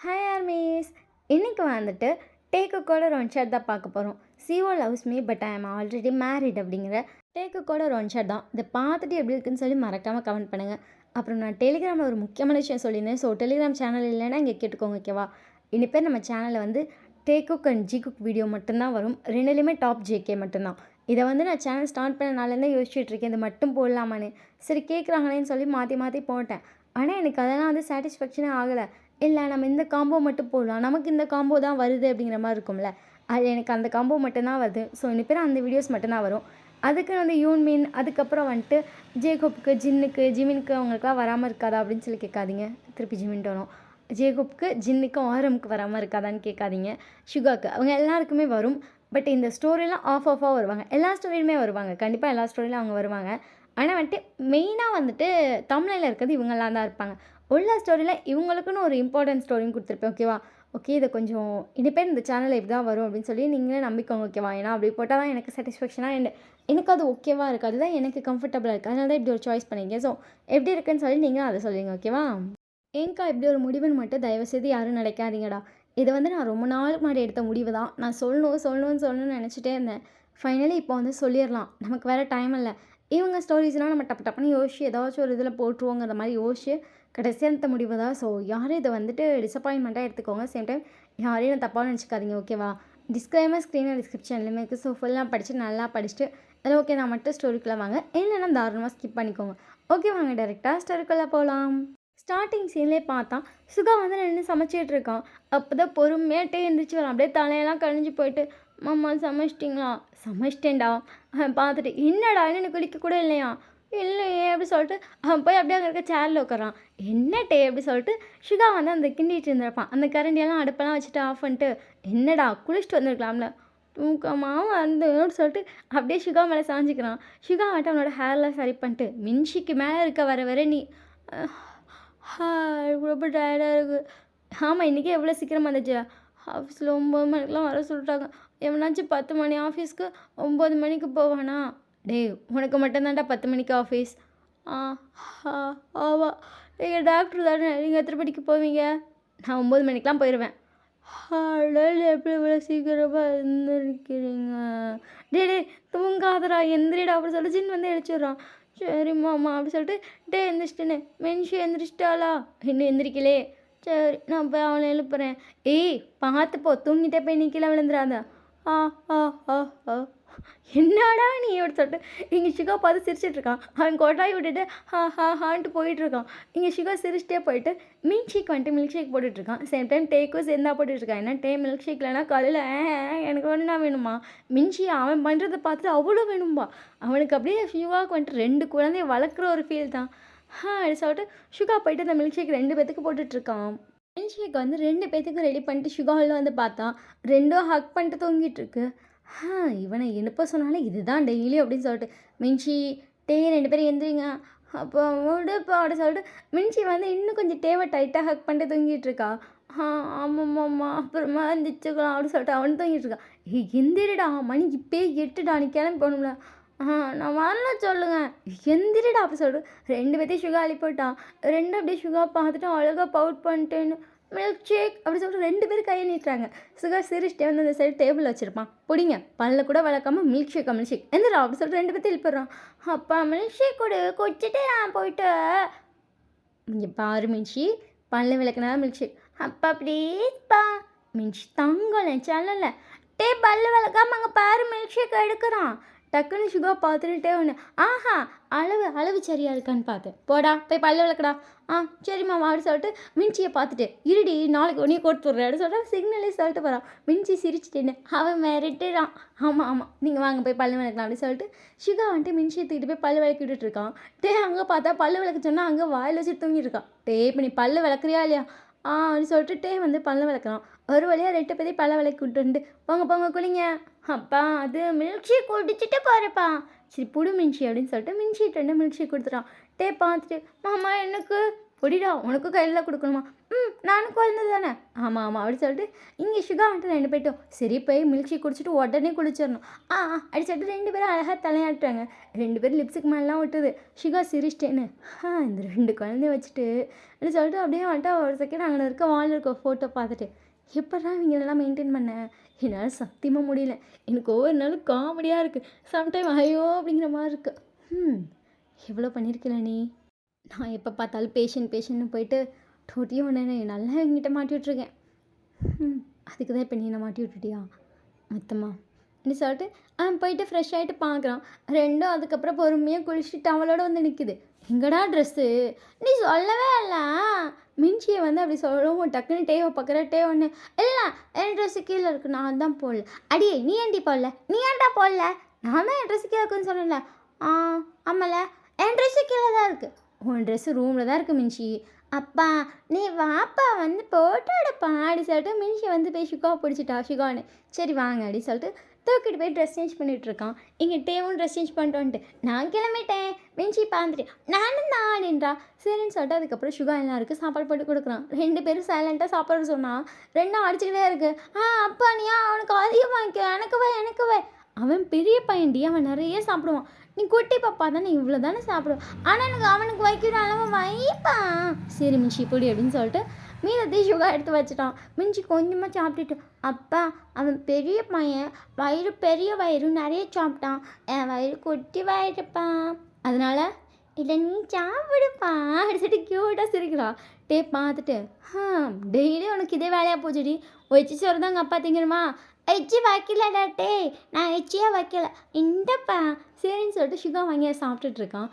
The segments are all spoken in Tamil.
Hi armies. இன்னைக்கு வந்துட்டு டேக்குக்கோட ஒரு ஒன் ஷாட் தான் பார்க்க போகிறோம். She loves me but I am already married அப்படிங்கிற டேக்குக்கோட ஒரு ஒன் ஷாட் தான். இதை பார்த்துட்டு எப்படி இருக்குன்னு சொல்லி மறக்காமல் கமெண்ட் பண்ணுங்கள். அப்புறம் நான் டெலிகிராமில் ஒரு முக்கியமான விஷயம் சொல்லியிருந்தேன். ஸோ டெலிகிராம் சேனல் இல்லைன்னா இங்கே கேட்டுக்கோங்க, ஓகேவா? இனிப்பேர் நம்ம சேனலில் வந்து டேக்குக் அண்ட் ஜிகுக் வீடியோ மட்டும்தான் வரும். ரெண்டுலேயுமே டாப் ஜேகே மட்டும்தான். இதை வந்து நான் சேனல் ஸ்டார்ட் பண்ண நாள்லேருந்தே யோசிச்சுட்டு இருக்கேன், இது மட்டும் போடலாமான்னு. சரி கேட்குறாங்களேன்னு சொல்லி மாற்றி மாற்றி போட்டேன். ஆனால் எனக்கு அதெல்லாம் வந்து சாட்டிஸ்ஃபேக்ஷனே ஆகலை. இல்லை நம்ம இந்த காம்போ மட்டும் போடலாம், நமக்கு இந்த காம்போ தான் வருது அப்படிங்கிற மாதிரி இருக்கும்ல. அது எனக்கு அந்த காம்போ மட்டும்தான் வருது. ஸோ இனிப்பேர் அந்த வீடியோஸ் மட்டும்தான் வரும். அதுக்கு வந்து யூன்மின், அதுக்கப்புறம் வந்துட்டு ஜேகோப்புக்கு, ஜின்னுக்கு, ஜிமினுக்கு அவங்களுக்குலாம் வராமல் இருக்காதா அப்படின்னு சொல்லி கேட்காதீங்க. திருப்பி ஜிமின்ட்டு வரும். ஜேகோப்புக்கு, ஜின்னுக்கு, ஆரமுக்கு வராமல் இருக்காதான்னு கேட்காதீங்க. ஷுகாக்கு அவங்க எல்லாருக்குமே வரும். பட் இந்த ஸ்டோரிலாம் ஆஃபாக வருவாங்க. எல்லா ஸ்டோரியுமே வருவாங்க. கண்டிப்பாக எல்லா ஸ்டோரியிலும் அவங்க வருவாங்க. ஆனால் வந்துட்டு மெயினாக வந்துட்டு தமிழில் இருக்கிறது இவங்கெல்லாம் தான் இருப்பாங்க. உள்ள ஸ்டோரியில் இவங்களுக்குன்னு ஒரு இம்பார்ட்டன்ட் ஸ்டோரியும் கொடுத்துருப்பேன், ஓகேவா? ஓகே, இதை கொஞ்சம் இனிப்பேர் இந்த சேனலில் இப்படி தான் வரும் அப்படின்னு சொல்லி நீங்களே நம்பிக்கோங்க, ஓகேவா? ஏன்னா அப்படி போட்டால் தான் எனக்கு சாட்டிஸ்ஃபேக்ஷனாக அண்ட் எனக்கு அது ஓகேவாக இருக்குது. அதுதான் எனக்கு கம்ஃபர்டபுளாக இருக்குது. அதனால தான் இப்படி ஒரு சாய்ஸ் பண்ணியிருக்கேன். ஸோ எப்படி இருக்குன்னு சொல்லி நீங்களும் அதை சொல்லுவீங்க, ஓகேவா? ஏன்க்கா இப்படி ஒரு முடிவுன்னு மட்டும் தயவுசெய்து யாரும் நினைக்காதீங்கடா. இது வந்து நான் ரொம்ப நாளுக்கு முன்னாடி எடுத்த முடிவு தான். நான் சொல்லணும்னு நினச்சிட்டே இருந்தேன். ஃபைனலி இப்போ வந்து சொல்லிடலாம். நமக்கு வேறு டைம் இல்லை. இவங்க ஸ்டோரிஸ்லாம் நம்ம டப்பு டப்புன்னு யோசிச்சு ஏதாச்சும் ஒரு இதில் போட்டுருவோங்கிற மாதிரி யோசிச்சு கடைசியாக எடுத்த முடிவு தான். ஸோ யாரும் இதை வந்துட்டு டிசப்பாயின்மெண்ட்டாக எடுத்துக்கோங்க. சேம் டைம் யாரையும் தப்பாக நினச்சிக்காதீங்க, ஓகேவா? டிஸ்க்ளைமர் ஸ்க்ரீனில் டிஸ்கிரிப்ஷன்லையுமே இருக்குது. ஸோ ஃபுல்லாக படித்து நல்லா படிச்சுட்டு அதில் ஓகே நான் மட்டும் ஸ்டோரிக்குள்ளே வாங்க, இல்லைன்னா தாராளமாக ஸ்கிப் பண்ணிக்கோங்க. ஓகே வாங்க டேரெக்டாக ஸ்டோரிக்குள்ளே போகலாம். ஸ்டார்டிங் சீன்லேயே பார்த்தா சுகா வந்து நின்று சமைச்சிட்டு இருக்கான். அப்போ தான் பொறுமையாட்டே எழுந்திரிச்சு வரான். அப்படியே தலையெல்லாம் கழிஞ்சு போயிட்டு, மாமா சமைச்சிட்டிங்களா? சமைச்சிட்டேன்டா. பார்த்துட்டு என்னடா இன்னும் குளிக்க கூட இல்லையா? இல்லையே அப்படி சொல்லிட்டு அவன் போய் அப்படியே அங்கே இருக்க சேரில் உட்காரான். என்னட்டே அப்படி சொல்லிட்டு சுகா வந்து அந்த கிண்டிட்டு இருந்திருப்பான். அந்த கரண்டியெல்லாம் அடுப்பெல்லாம் வச்சுட்டு ஆஃப் பண்ணிட்டு, என்னடா குளிச்சுட்டு வந்திருக்கலாம்ல, தூக்கமாக வந்து சொல்லிட்டு அப்படியே சுகா மேலே சாஞ்சிக்கிறான். சுகா வந்துட்டு அவனோட ஹேர்லாம் சரி பண்ணிட்டு, மின்ஷிக்கு மேலே இருக்க வர வர நீ ரொம்ப டயர்டாக இருக்குது. ஆமாம், இன்றைக்கி எவ்வளோ சீக்கிரமாக வந்துச்சு? ஆஃபீஸில் 9 மணிக்கெலாம் வர சொல்லிட்டாங்க. எவனாச்சும் 10 மணி ஆஃபீஸ்க்கு 9 மணிக்கு போவானா? டேய், உனக்கு மட்டும்தான்டா 10 மணிக்கு ஆஃபீஸ். ஆ ஆ ஆமாம், நீங்கள் டாக்டர் தானே, நீங்கள் எத்தனை மணிக்கு போவீங்க? நான் 9 மணிக்கெலாம் போயிடுவேன். எப்படி இவ்வளோ சீக்கிரமாக எழுந்திருக்கிறீங்க? டே தூங்காதடா, எந்திரிடா அப்படி சொல்லிட்டு ஜின் வந்து எழுச்சிடுறான். சரிம்மாம்மா அப்படி சொல்லிட்டு எந்திரிச்சிட்டேனே. மென்ஷி எந்திரிச்சிட்டாளா? இன்னும் எந்திரிக்கலே. சரி நான் போய் அவளை எழுப்புறேன். ஏய் பார்த்து போ, தூங்கிட்டே போய் நீ கீழே விழுந்துடாத. ஆ ஆ ஆ ஆ என்னடா நீ அப்படி சொல்லிட்டு இங்கே சுகா பார்த்து சிரிச்சிட்ருக்கான். அவன் கொட்டாய் விட்டுட்டு ஹான்ட்டு போயிட்டுருக்கான். இங்கே சுகா சிரிச்சிட்டே போயிட்டு மில்க் ஷேக் வந்துட்டு மில்க் ஷேக் போட்டுட்ருக்கான். சேம் டைம் டேக்கும் சேர்ந்தா போட்டுட்ருக்கான். ஏன்னா மில்க் ஷேக் இல்லைனா காலையில் எனக்கு ஒன்றா வேணுமா? மின்ஷி அவன் பண்ணுறதை பார்த்துட்டு அவ்வளோ வேணும்பா. அவனுக்கு அப்படியே சிவாவுக்கு வந்துட்டு 2 குழந்தைய வளர்க்குற ஒரு ஃபீல் தான். அப்படி சொல்லிட்டு சுகா போயிட்டு அந்த மில்க் ஷேக் 2 பேத்துக்கு போட்டுட்ருக்கான். மில்க் ஷேக் வந்து 2 பேத்துக்கும் ரெடி பண்ணிட்டு சுகாவில் வந்து பார்த்தா 2ம் ஹக் பண்ணிட்டு தூங்கிட்டு இருக்கு. இவனை எழுப்ப சொன்னாலே இதுதான் டெய்லி அப்படின்னு சொல்லிட்டு மின்ஷி 2 பேரும் எந்திரிங்க. அப்போ விடுப்பா அப்படி சொல்லிட்டு மின்ஷி வந்து இன்னும் கொஞ்சம் டேவை டைட்டாக ஹக் பண்ணிட்டு தூங்கிட்டு இருக்கா. ஆமாம்மாம்மா அப்புறமா எந்திரிச்சுக்கலாம் அப்படின்னு சொல்லிட்டு அவனு தூங்கிட்டு இருக்கான். எந்திரிடா, மணி இப்போயே 8டா, நீ கிளம்பி போகணும்ல. நான் வரல சொல்லுங்க, எந்திரிடா அப்படி சொல்லிட்டு 2 பேர்த்தையும் சுகா அழிப்போட்டான். 2 அப்படியே சுகா பார்த்துட்டு அழகாக பவுட் பண்ணிட்டேன்னு மில்க் ஷேக் அப்படி சொல்லிட்டு 2 பேரும் கையை நீட்டுறாங்க. சுகா சிரிச்சிட்டே வந்து அந்த சைடு டேபிள் வச்சுருப்பான். பிடிங்க பல்ல கூட வளர்க்காம மில்க் ஷேக் எந்திரா அப்படி சொல்லிட்டு 2 பேர்த்தையும் எழுப்பிடுறான். அப்பா மில்க் ஷேக் கொடு, குடிச்சிட்டு நான் போயிட்டு. இங்கே பாரு மின்ஷி, பல்ல விளக்குனா மில்க் ஷேக். அப்பா ப்ளீஸ்ப்பா. மின்ஷி தங்கலை சொல்லலை. பல்லு விளக்காம அங்கே பாரு மில்க் ஷேக் எடுக்கிறான். டக்குன்னு சுகா பார்த்துட்டே ஒன்று, ஆஹா அளவு சரியாக இருக்கான்னு பார்த்தேன். போடா போய் பல்லு விளக்குடா. சரிம்மா அப்படி சொல்லிட்டு மின்ச்சியை பார்த்துட்டு, இருடி நாளைக்கு உடனே கொடுத்துட்றேன் அப்படின்னு சொல்லிட்டு சிக்னலே சொல்லிட்டு போகிறான். மின்ச்சி சிரிச்சிட்டேன்னு அவன் மிரட்டுறான். ஆமாம் நீங்கள் வாங்க போய் பல்லு விளக்கலாம் அப்படின்னு சொல்லிட்டு சுகா வந்துட்டு மின்ச்சியை தூக்கிட்டு போய் பல்லு விளக்கி விட்டுட்டு இருக்கான். அங்கே பார்த்தா பல்லு விளக்க சொன்னால் அங்கே வாயில் வச்சுட்டு தூங்கிட்டு இருக்கான். இப்போ நீ பல்லு விளக்குறியா இல்லையா? அப்படின்னு சொல்லிட்டு வந்து பல்லு விளக்குறான். ஒரு வழியாக 2 பேரையும் பல்ல விளக்கி விட்டு போங்க குளிங்க. அப்பா அது மில்க் ஷேக் குடிச்சிட்டு போகிறப்பா. சரி புடு மின்ஷி அப்படின்னு சொல்லிட்டு மின்ஷிட்டு 2 மில்க் ஷேக் கொடுத்துட்டான். பார்த்துட்டு மாமா எனக்கு பொடிடா உனக்கும் கையில் கொடுக்கணுமா? நானும் குழந்தை தானே. ஆமாம் ஆமாம் அப்படின்னு சொல்லிட்டு இங்கே சுகா வந்துட்டு 2 பேர்ட்டும் சரி போய் மில்க் ஷேக் குடிச்சிட்டு உடனே குளிச்சிடணும். அப்படி சொல்லிட்டு 2 பேரும் அழகாக தலையாட்டுறாங்க. 2 பேரும் லிப்ஸுக்கு மேலாம் விட்டுது. சுகா சிரிச்சிட்டேன்னு இந்த 2 குழந்தைய வச்சுட்டு அப்படின்னு சொல்லிட்டு அப்படியே வந்துட்டு ஒரு செகண்ட் அங்கே இருக்க வால் இருக்க ஃபோட்டோ பார்த்துட்டு எப்படா இவங்களெல்லாம் மெயின்டைன் பண்ணேன்? என்னால் சத்தியமாக முடியல. எனக்கு ஒவ்வொரு நாளும் காமெடியாக இருக்குது. சம்டைம் ஐயோ அப்படிங்கிற மாதிரி இருக்குது. எவ்வளோ பண்ணியிருக்கல நீ. நான் எப்போ பார்த்தாலும் பேஷண்ட்னு போயிட்டு டோட்டியும் ஒன்று நல்லா என்கிட்ட மாட்டி விட்ருக்கேன். அதுக்கு தான் இப்போ நீ என்ன மாட்டி விட்டுட்டியா மொத்தமாக அப்படி சொல்லிட்டு போயிட்டு ஃப்ரெஷ் ஆகிட்டு பார்க்குறான். 2ம் அதுக்கப்புறம் பொறுமையாக குளிச்சுட்டு அவளோட வந்து நிற்குது. எங்கடா ட்ரெஸ்ஸு? நீ சொல்லவே இல்லை. மின்ச்சியை வந்து அப்படி சொல்லவும் டக்குன்னு டேவை பார்க்குற ஒன்று இல்லை என் ட்ரெஸ்ஸு கீழே இருக்குது நான் தான் போடல. அடியே நீ ஏன்டி போடல? நீ ஏன்டா போடல? நான் தான் என் ட்ரெஸ்ஸு கீழே இருக்குன்னு சொன்னேன்ல. ஆமாம்ல என் ட்ரெஸ்ஸு கீழே தான் இருக்குது. உன் ட்ரெஸ்ஸு ரூமில் தான் இருக்குது மின்ச்சி. அப்பா நீ வாப்பா வந்து போட்டோ எடுப்பா அப்படி சொல்லிட்டு மின்ஷி வந்து போய் சுகா பிடிச்சிட்டா. சுகான்னு சரி வாங்க அப்படி சொல்லிட்டு தூக்கிட்டு போய் ட்ரெஸ் சேஞ்ச் பண்ணிகிட்ருக்கான். இங்கே டேவும் ட்ரெஸ் சேஞ்ச் பண்ணிட்டு வந்துட்டு நான் கிளம்பிட்டேன் மின்ஷி பார்த்துட்டு நானும் தான் அப்படின்றா. சரின்னு சொல்லிட்டு அதுக்கப்புறம் சுகா எல்லாருக்கும் சாப்பாடு போட்டு கொடுக்குறான். 2 பேரும் சைலண்ட்டாக சாப்பாடு சொன்னான். 2ம் அடிச்சுக்கிட்டே இருக்கு. அப்பா நீயா அவனுக்கு அதிகமாக எனக்கு வை. அவன் பெரிய பையன்டி, அவன் நிறைய சாப்பிடுவான். நீ குட்டி பாப்பா தானே இவ்வளோ தானே சாப்பிடுவான். ஆனால் எனக்கு அவனுக்கு வைக்கிற அளவு வைப்பா. சரி மின்ச்சி பொடி அப்படின்னு சொல்லிட்டு மீதத்தை சுகா எடுத்து வச்சுட்டான். மின்ச்சி கொஞ்சமாக சாப்பிட்டுட்டு அப்பா அவன் பெரிய பையன் பெரிய வயிறு நிறைய சாப்பிட்டான். என் வயிறு குட்டி வயிறுப்பா. அதனால இல்லை நீ சாப்பிடுப்பா அடிச்சுட்டு க்யூட்டாக சிரிக்கிறா. பார்த்துட்டு டெய்லி உனக்கு இதே வேலையாக போச்சுடி. வச்சு சோறு தான் எங்கள் அப்பா திங்கணுமா? எச்சி வைக்கலடாட்டே நான் எச்சியாக வைக்கல இந்தப்பா. சரின்னு சொல்லிட்டு சுகா வாங்கி சாப்பிட்டுட்ருக்கான்.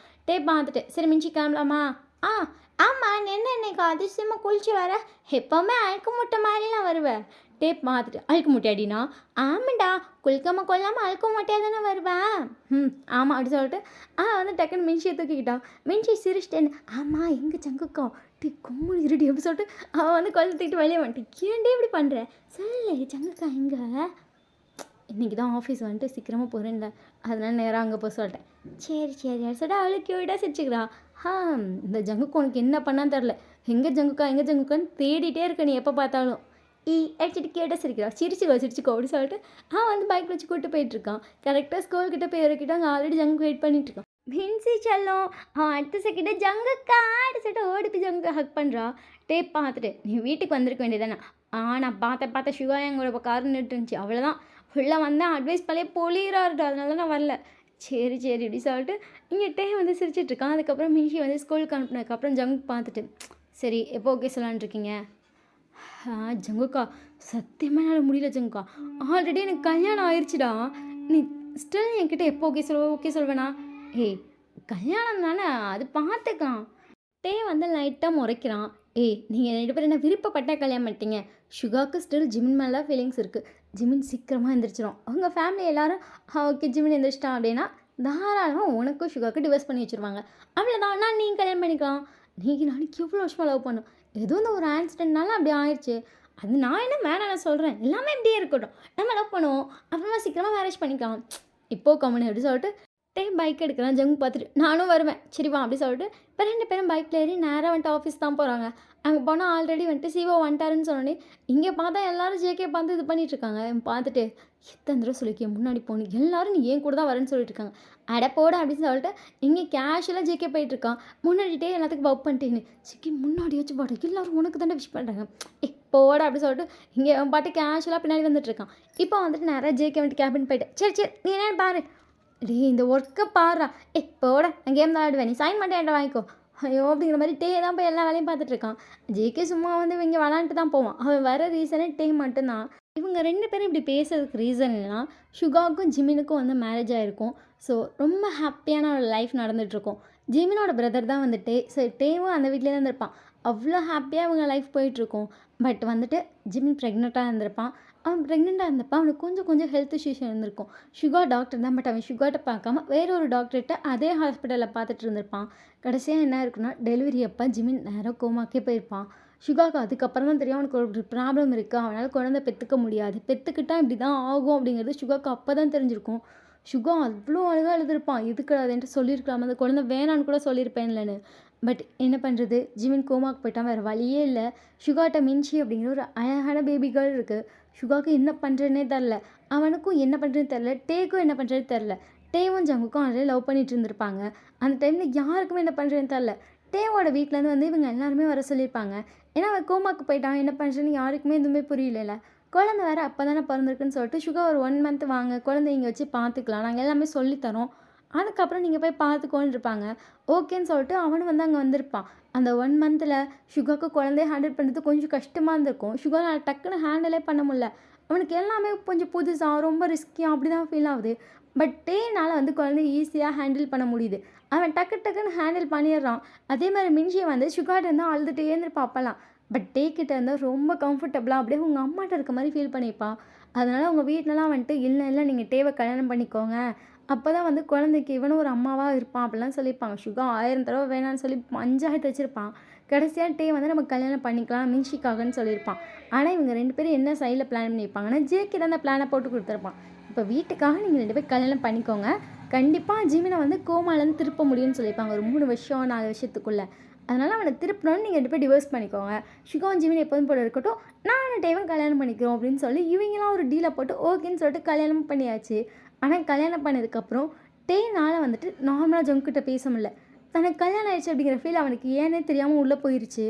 பார்த்துட்டு சரி மின்ச்சி கிளம்பலாமா? ஆமாம் என்ன இன்னைக்கு அதிசயமாக குளிச்சு வர? எப்போவுமே அழுக்கு முட்டை மாதிரிலாம் வருவேன். பார்த்துட்டு அழுக்கு முட்டை அடினா? ஆமாண்டா குளிக்காமல் கொள்ளாமல் அழுக்கு முட்டையாக தானே வருவேன். ஆமாம் அப்படி சொல்லிட்டு வந்து டக்குன்னு மின்ச்சியை தூக்கிக்கிட்டான். மின்ச்சி சிரிச்சிட்டேன்னு ஆமாம் எங்கே சங்குக்கா கும்முனு இருடி அப்படி சொல்லிட்டு அவன் வந்து குழந்தை தூக்கிட்டு வெளியே வந்துட்டு ஏன்டே இப்படி பண்ணுற சொல்லு சங்குக்கா எங்கே? இன்றைக்கி தான் ஆஃபீஸ் வந்துட்டு சீக்கிரமாக போகிறேன்ல அதனால நேராக அங்கே போக சொல்லிட்டேன். சரி சொல்லிட்டு அவளுக்கு க்யூட்டாக சிரிச்சுக்கிறா. இந்த ஜங்குக்கு உனக்கு என்ன பண்ணான்னு தெரில. எங்கே ஜங்குக்கான்னு தேடிட்டே இருக்க நீ எப்போ பார்த்தாலும். அடிச்சுட்டு கேட்டால் சிரிச்சுக்கோ அப்படி சொல்லிட்டு வந்து பைக் வச்சு கூப்பிட்டு போயிட்டுருக்கான். கரெக்டாக ஸ்கூல்கிட்ட போய் இறக்கிட்டு அங்கே ஆல்ரெடி ஜங்கு வெயிட் பண்ணிட்டுருக்கான். மின்சி செல்லம் அடுத்த செகண்ட் ஜங்குக்கா அப்படி சொல்லிட்டு ஓடிப்பி ஜங்கு ஹக் பண்ணுறா. பார்த்துட்டு நீ வீட்டுக்கு வந்திருக்க வேண்டியதானே? நான் பார்த்த சுகா எங்களோட கார் நின்றுட்டு இருந்துச்சு அவ்வளோதான். ஃபுல்லாக வந்தேன் அட்வைஸ் பண்ணி பொழியிறாருட்டு அதனால நான் வரல. சரி இப்படி சொல்லிட்டு இங்கே வந்து சிரிச்சிட்ருக்கான். அதுக்கப்புறம் மின்ஷி வந்து ஸ்கூலுக்கு அனுப்புனதுக்கப்புறம் ஜங்கு பார்த்துட்டு சரி எப்போ ஓகே சொல்லலான் இருக்கீங்க? ஜங்குக்கா சத்தியமாக என்னால் முடியல ஜங்குக்கா. ஆல்ரெடி எனக்கு கல்யாணம் ஆயிடுச்சுடா. நீ ஸ்டில் என்கிட்ட எப்போ ஓகே சொல்வேண்ணா? கல்யாணம் தானே அது பார்த்துக்கலாம். வந்து லைட்டாக முறைக்கிறான். நீங்கள் 2 பேரும் என்ன விருப்பப்பட்ட கல்யாணம் பண்ணிட்டீங்க. சுகாவுக்கு ஸ்டில் ஜிமின் மேலே ஃபீலிங்ஸ் இருக்குது. ஜிமின் சீக்கிரமாக எழுந்திரிச்சிடும். அவங்க ஃபேமிலி எல்லோரும் ஓகே ஜிமின் எழுந்திரிச்சிட்டான் அப்படின்னா தாராளமாக உனக்கும் சுகாவுக்கு டிவோர்ஸ் பண்ணி வச்சுருவாங்க. அவ்வளோதான் நான் நீங்கள் கல்யாணம் பண்ணிக்கலாம். நாளைக்கு எவ்வளோ வருஷமாக லவ் பண்ணும். ஏதோ இந்த ஒரு ஆக்சிடென்ட்னால அப்படி ஆயிடுச்சு. அது நான் என்ன நான் சொல்கிறேன் எல்லாமே இப்படியே இருக்கட்டும். நம்ம லவ் பண்ணுவோம் அப்புறமா சீக்கிரமாக மேரேஜ் பண்ணிக்கலாம். இப்போது கம்மனு அப்படி சொல்லிட்டு பைக் எடுக்கிறான். ஜங்கு பார்த்துட்டு நானும் வருவேன் சரி வா அப்படி சொல்லிட்டு இப்போ 2 பேரும் பைக்கில் ஏறி நேராக வந்துட்டு ஆஃபீஸ் தான் போகிறாங்க. அங்கே போனால் ஆல்ரெடி வந்துட்டு சிவோ வந்துட்டாருன்னு சொன்னோன்னே இங்கே பார்த்தா எல்லோரும் ஜேகே பார்த்து இது பண்ணிகிட்ருக்காங்க. பார்த்துட்டு எத்தனை தடவை சொல்லிக்க முன்னாடி போகணும் எல்லோரும் நீ ஏன் கூட தான் வரேன்னு சொல்லிட்டு இருக்காங்க. அடப்போட அப்படின்னு சொல்லிட்டு இங்கே கேஷுவலாக ஜேகே போயிட்டுருக்கான். முன்னாடிட்டே எல்லாத்துக்கும் பப் பண்ணிட்டேன்னு சிக்கி முன்னாடி வச்சு பாடு எல்லோரும் உனக்கு தானே விஷ் பண்ணுறாங்க. போட அப்படி சொல்லிட்டு இங்கே பாட்டு கேஷுவலாக பின்னாடி வந்துட்டுருக்கான். இப்போ வந்துட்டு நிறைய ஜேகே வந்துட்டு கேபின் போயிட்டேன். சரி நீ என்ன பாரு இந்த ஒர்க்கை பாடுறா போட நான் கேம் தான் ஆடுவேன் நீ சைன் மட்டும் என்கிட்ட வாங்கிக்கோ ஐயோ அப்படிங்கிற மாதிரி தான் போய் எல்லா வேலையும் பார்த்துட்ருக்கான். ஜேகே சும்மா வந்து இவங்க விளாண்டுட்டு தான் போவான். அவன் வர ரீசனே மட்டும்தான். இவங்க 2 பேரும் இப்படி பேசுறதுக்கு ரீசன் என்னன்னா சுகாவுக்கும் ஜிமினுக்கும் வந்து மேரேஜ் ஆகிருக்கும். ஸோ ரொம்ப ஹாப்பியான ஒரு லைஃப் நடந்துகிட்ருக்கும். ஜிமினோட பிரதர் தான் வந்துட்டு டேவும் அந்த வீட்டிலே தான் இருந்திருப்பான். அவ்வளோ ஹாப்பியாக அவங்க லைஃப் போயிட்டுருக்கும். பட் வந்துட்டு ஜிமின் ப்ரெக்னெண்ட்டாக இருந்திருப்பான். அவன் ப்ரெக்னெண்ட்டாக இருந்தப்போ அவனுக்கு கொஞ்சம் ஹெல்த் இஷ்யூஸ் இருந்திருக்கும். சுகா டாக்டர் தான். பட் அவன் சுகாட்ட பார்க்காம வேற ஒரு டாக்டர்கிட்ட அதே ஹாஸ்பிட்டலில் பார்த்துட்டு இருந்திருப்பான். கடைசியாக என்ன இருக்குன்னா டெலிவரி அப்போ ஜிமின் நேராக கோமாக்கே போயிருப்பான். சுகாவுக்கு அதுக்கப்புறம் தான் தெரியும் அவனுக்கு ஒரு ப்ராப்ளம் இருக்குது. அவனால் குழந்தை பெற்றுக்க முடியாது. பெற்றுக்கிட்டா இப்படி தான் ஆகும் அப்படிங்கிறது சுகாவுக்கு அப்போ தான் தெரிஞ்சிருக்கும். சுகா அவ்வளோ அழகாக எழுதிருப்பான். எதுக்கு அதுன்ட்டு சொல்லியிருக்கலாம் அந்த குழந்தை வேணான்னு கூட சொல்லியிருப்பேன் இல்லைன்னு. பட் என்ன பண்ணுறது, ஜிமின் கோமாக்கு போயிட்டான். வேறு வழியே இல்லை. சுகாட்ட மின்ஷி அப்படிங்கிற ஒரு அழகான பேபி கேர்ள் இருக்குது. சுகாவுக்கு என்ன பண்ணுறதுனே தெரில. அவனுக்கும் என்ன பண்ணுறதுன்னு தெரில. டேக்கும் என்ன பண்ணுறதுன்னு தெரில. டேவும் ஜங்குக்கும் ஆல்ரெடி லவ் பண்ணிட்டு இருந்திருப்பாங்க. அந்த டைமில் யாருக்குமே என்ன பண்ணுறதுன்னு தெரில. டேவோட வீட்டிலேருந்து வந்து இவங்க எல்லாருமே வர சொல்லியிருப்பாங்க. ஏன்னா அவன் கோமாக்கு போயிட்டான். என்ன பண்ணுறதுன்னு யாருக்குமே எதுவுமே புரியல. குழந்தை வேறு அப்போ தானே பிறந்திருக்குன்னு சொல்லிட்டு சுகா ஒரு 1 மந்த் வாங்க, குழந்தை இங்கே வச்சு பார்த்துக்கலாம், நாங்கள் எல்லாமே சொல்லித்தரோம், அதுக்கப்புறம் நீங்கள் போய் பார்த்துக்கோன்னு இருப்பாங்க. ஓகேன்னு சொல்லிட்டு அவனும் வந்து அங்கே வந்திருப்பான். அந்த 1 மந்தில் சுகாவுக்கு குழந்தைய ஹேண்டில் பண்ணுறது கொஞ்சம் கஷ்டமாக இருந்திருக்கும். சுகாவில் டக்குன்னு ஹேண்டிலே பண்ண முடியல. அவனுக்கு எல்லாமே கொஞ்சம் புதுசாக ரொம்ப ரிஸ்கியாக அப்படி தான் ஃபீல் ஆகுது. பட் டேனால் வந்து குழந்தைய ஈஸியாக ஹேண்டில் பண்ண முடியுது. அவன் டக்குன்னு ஹேண்டில் பண்ணிடுறான். அதே மாதிரி மின்ஷியை வந்து சுகாட்ட இருந்தால் அழுதுகிட்டே இருந்திருப்பா அப்போல்லாம். பட் டே கிட்ட இருந்தால் ரொம்ப கம்ஃபர்டபுளாக அப்படியே உங்கள் அம்மாட்ட இருக்க மாதிரி ஃபீல் பண்ணியிருப்பான். அதனால் அவங்க வீட்டிலலாம் வந்துட்டு இல்லை நீங்கள் டேவை கல்யாணம் பண்ணிக்கோங்க, அப்போ தான் வந்து குழந்தைக்கு இவனும் ஒரு அம்மாவாக இருப்பான் அப்படிலாம் சொல்லியிருப்பாங்க. சுகா 1000 தடவை வேணான்னு சொல்லி பஞ்சாயத்து வச்சுருப்பான். கடைசியாக டே வந்து நம்ம கல்யாணம் பண்ணிக்கலாம் மின்ஷிக்காகன்னு சொல்லியிருப்பான். ஆனால் இவங்க 2 பேரும் என்ன சைடில் பிளான் பண்ணியிருப்பாங்கன்னா ஜேக்கு தான் அந்த பிளானை போட்டு கொடுத்துருப்பான். இப்போ வீட்டுக்காக நீங்கள் 2 பேர் கல்யாணம் பண்ணிக்கோங்க, கண்டிப்பாக ஜிமினை வந்து கோமாலேருந்து திருப்ப முடியும்னு சொல்லியிருப்பாங்க ஒரு 3 வருஷம் 4 வருஷத்துக்குள்ளே. அதனால் அவனை திருப்பணும்னு நீங்கள் 2 பேர் டிவோர்ஸ் பண்ணிக்கோங்க, சுகாவும் ஜிமின் எப்போதும் போல இருக்கட்டும், நானும் டேவும் கல்யாணம் பண்ணிக்கிறோம் அப்படின்னு சொல்லி இவங்களாம் ஒரு டீலை போட்டு ஓகேன்னு சொல்லிட்டு கல்யாணம் பண்ணியாச்சு. ஆனால் கல்யாணம் பண்ணதுக்கப்புறம் டேனால் வந்துட்டு நார்மலாக ஜங்குக்கிட்ட பேச முடியல. தனக்கு கல்யாணம் ஆயிடுச்சு அப்படிங்கிற ஃபீல் அவனுக்கு ஏன்னே தெரியாமல் உள்ளே போயிடுச்சு.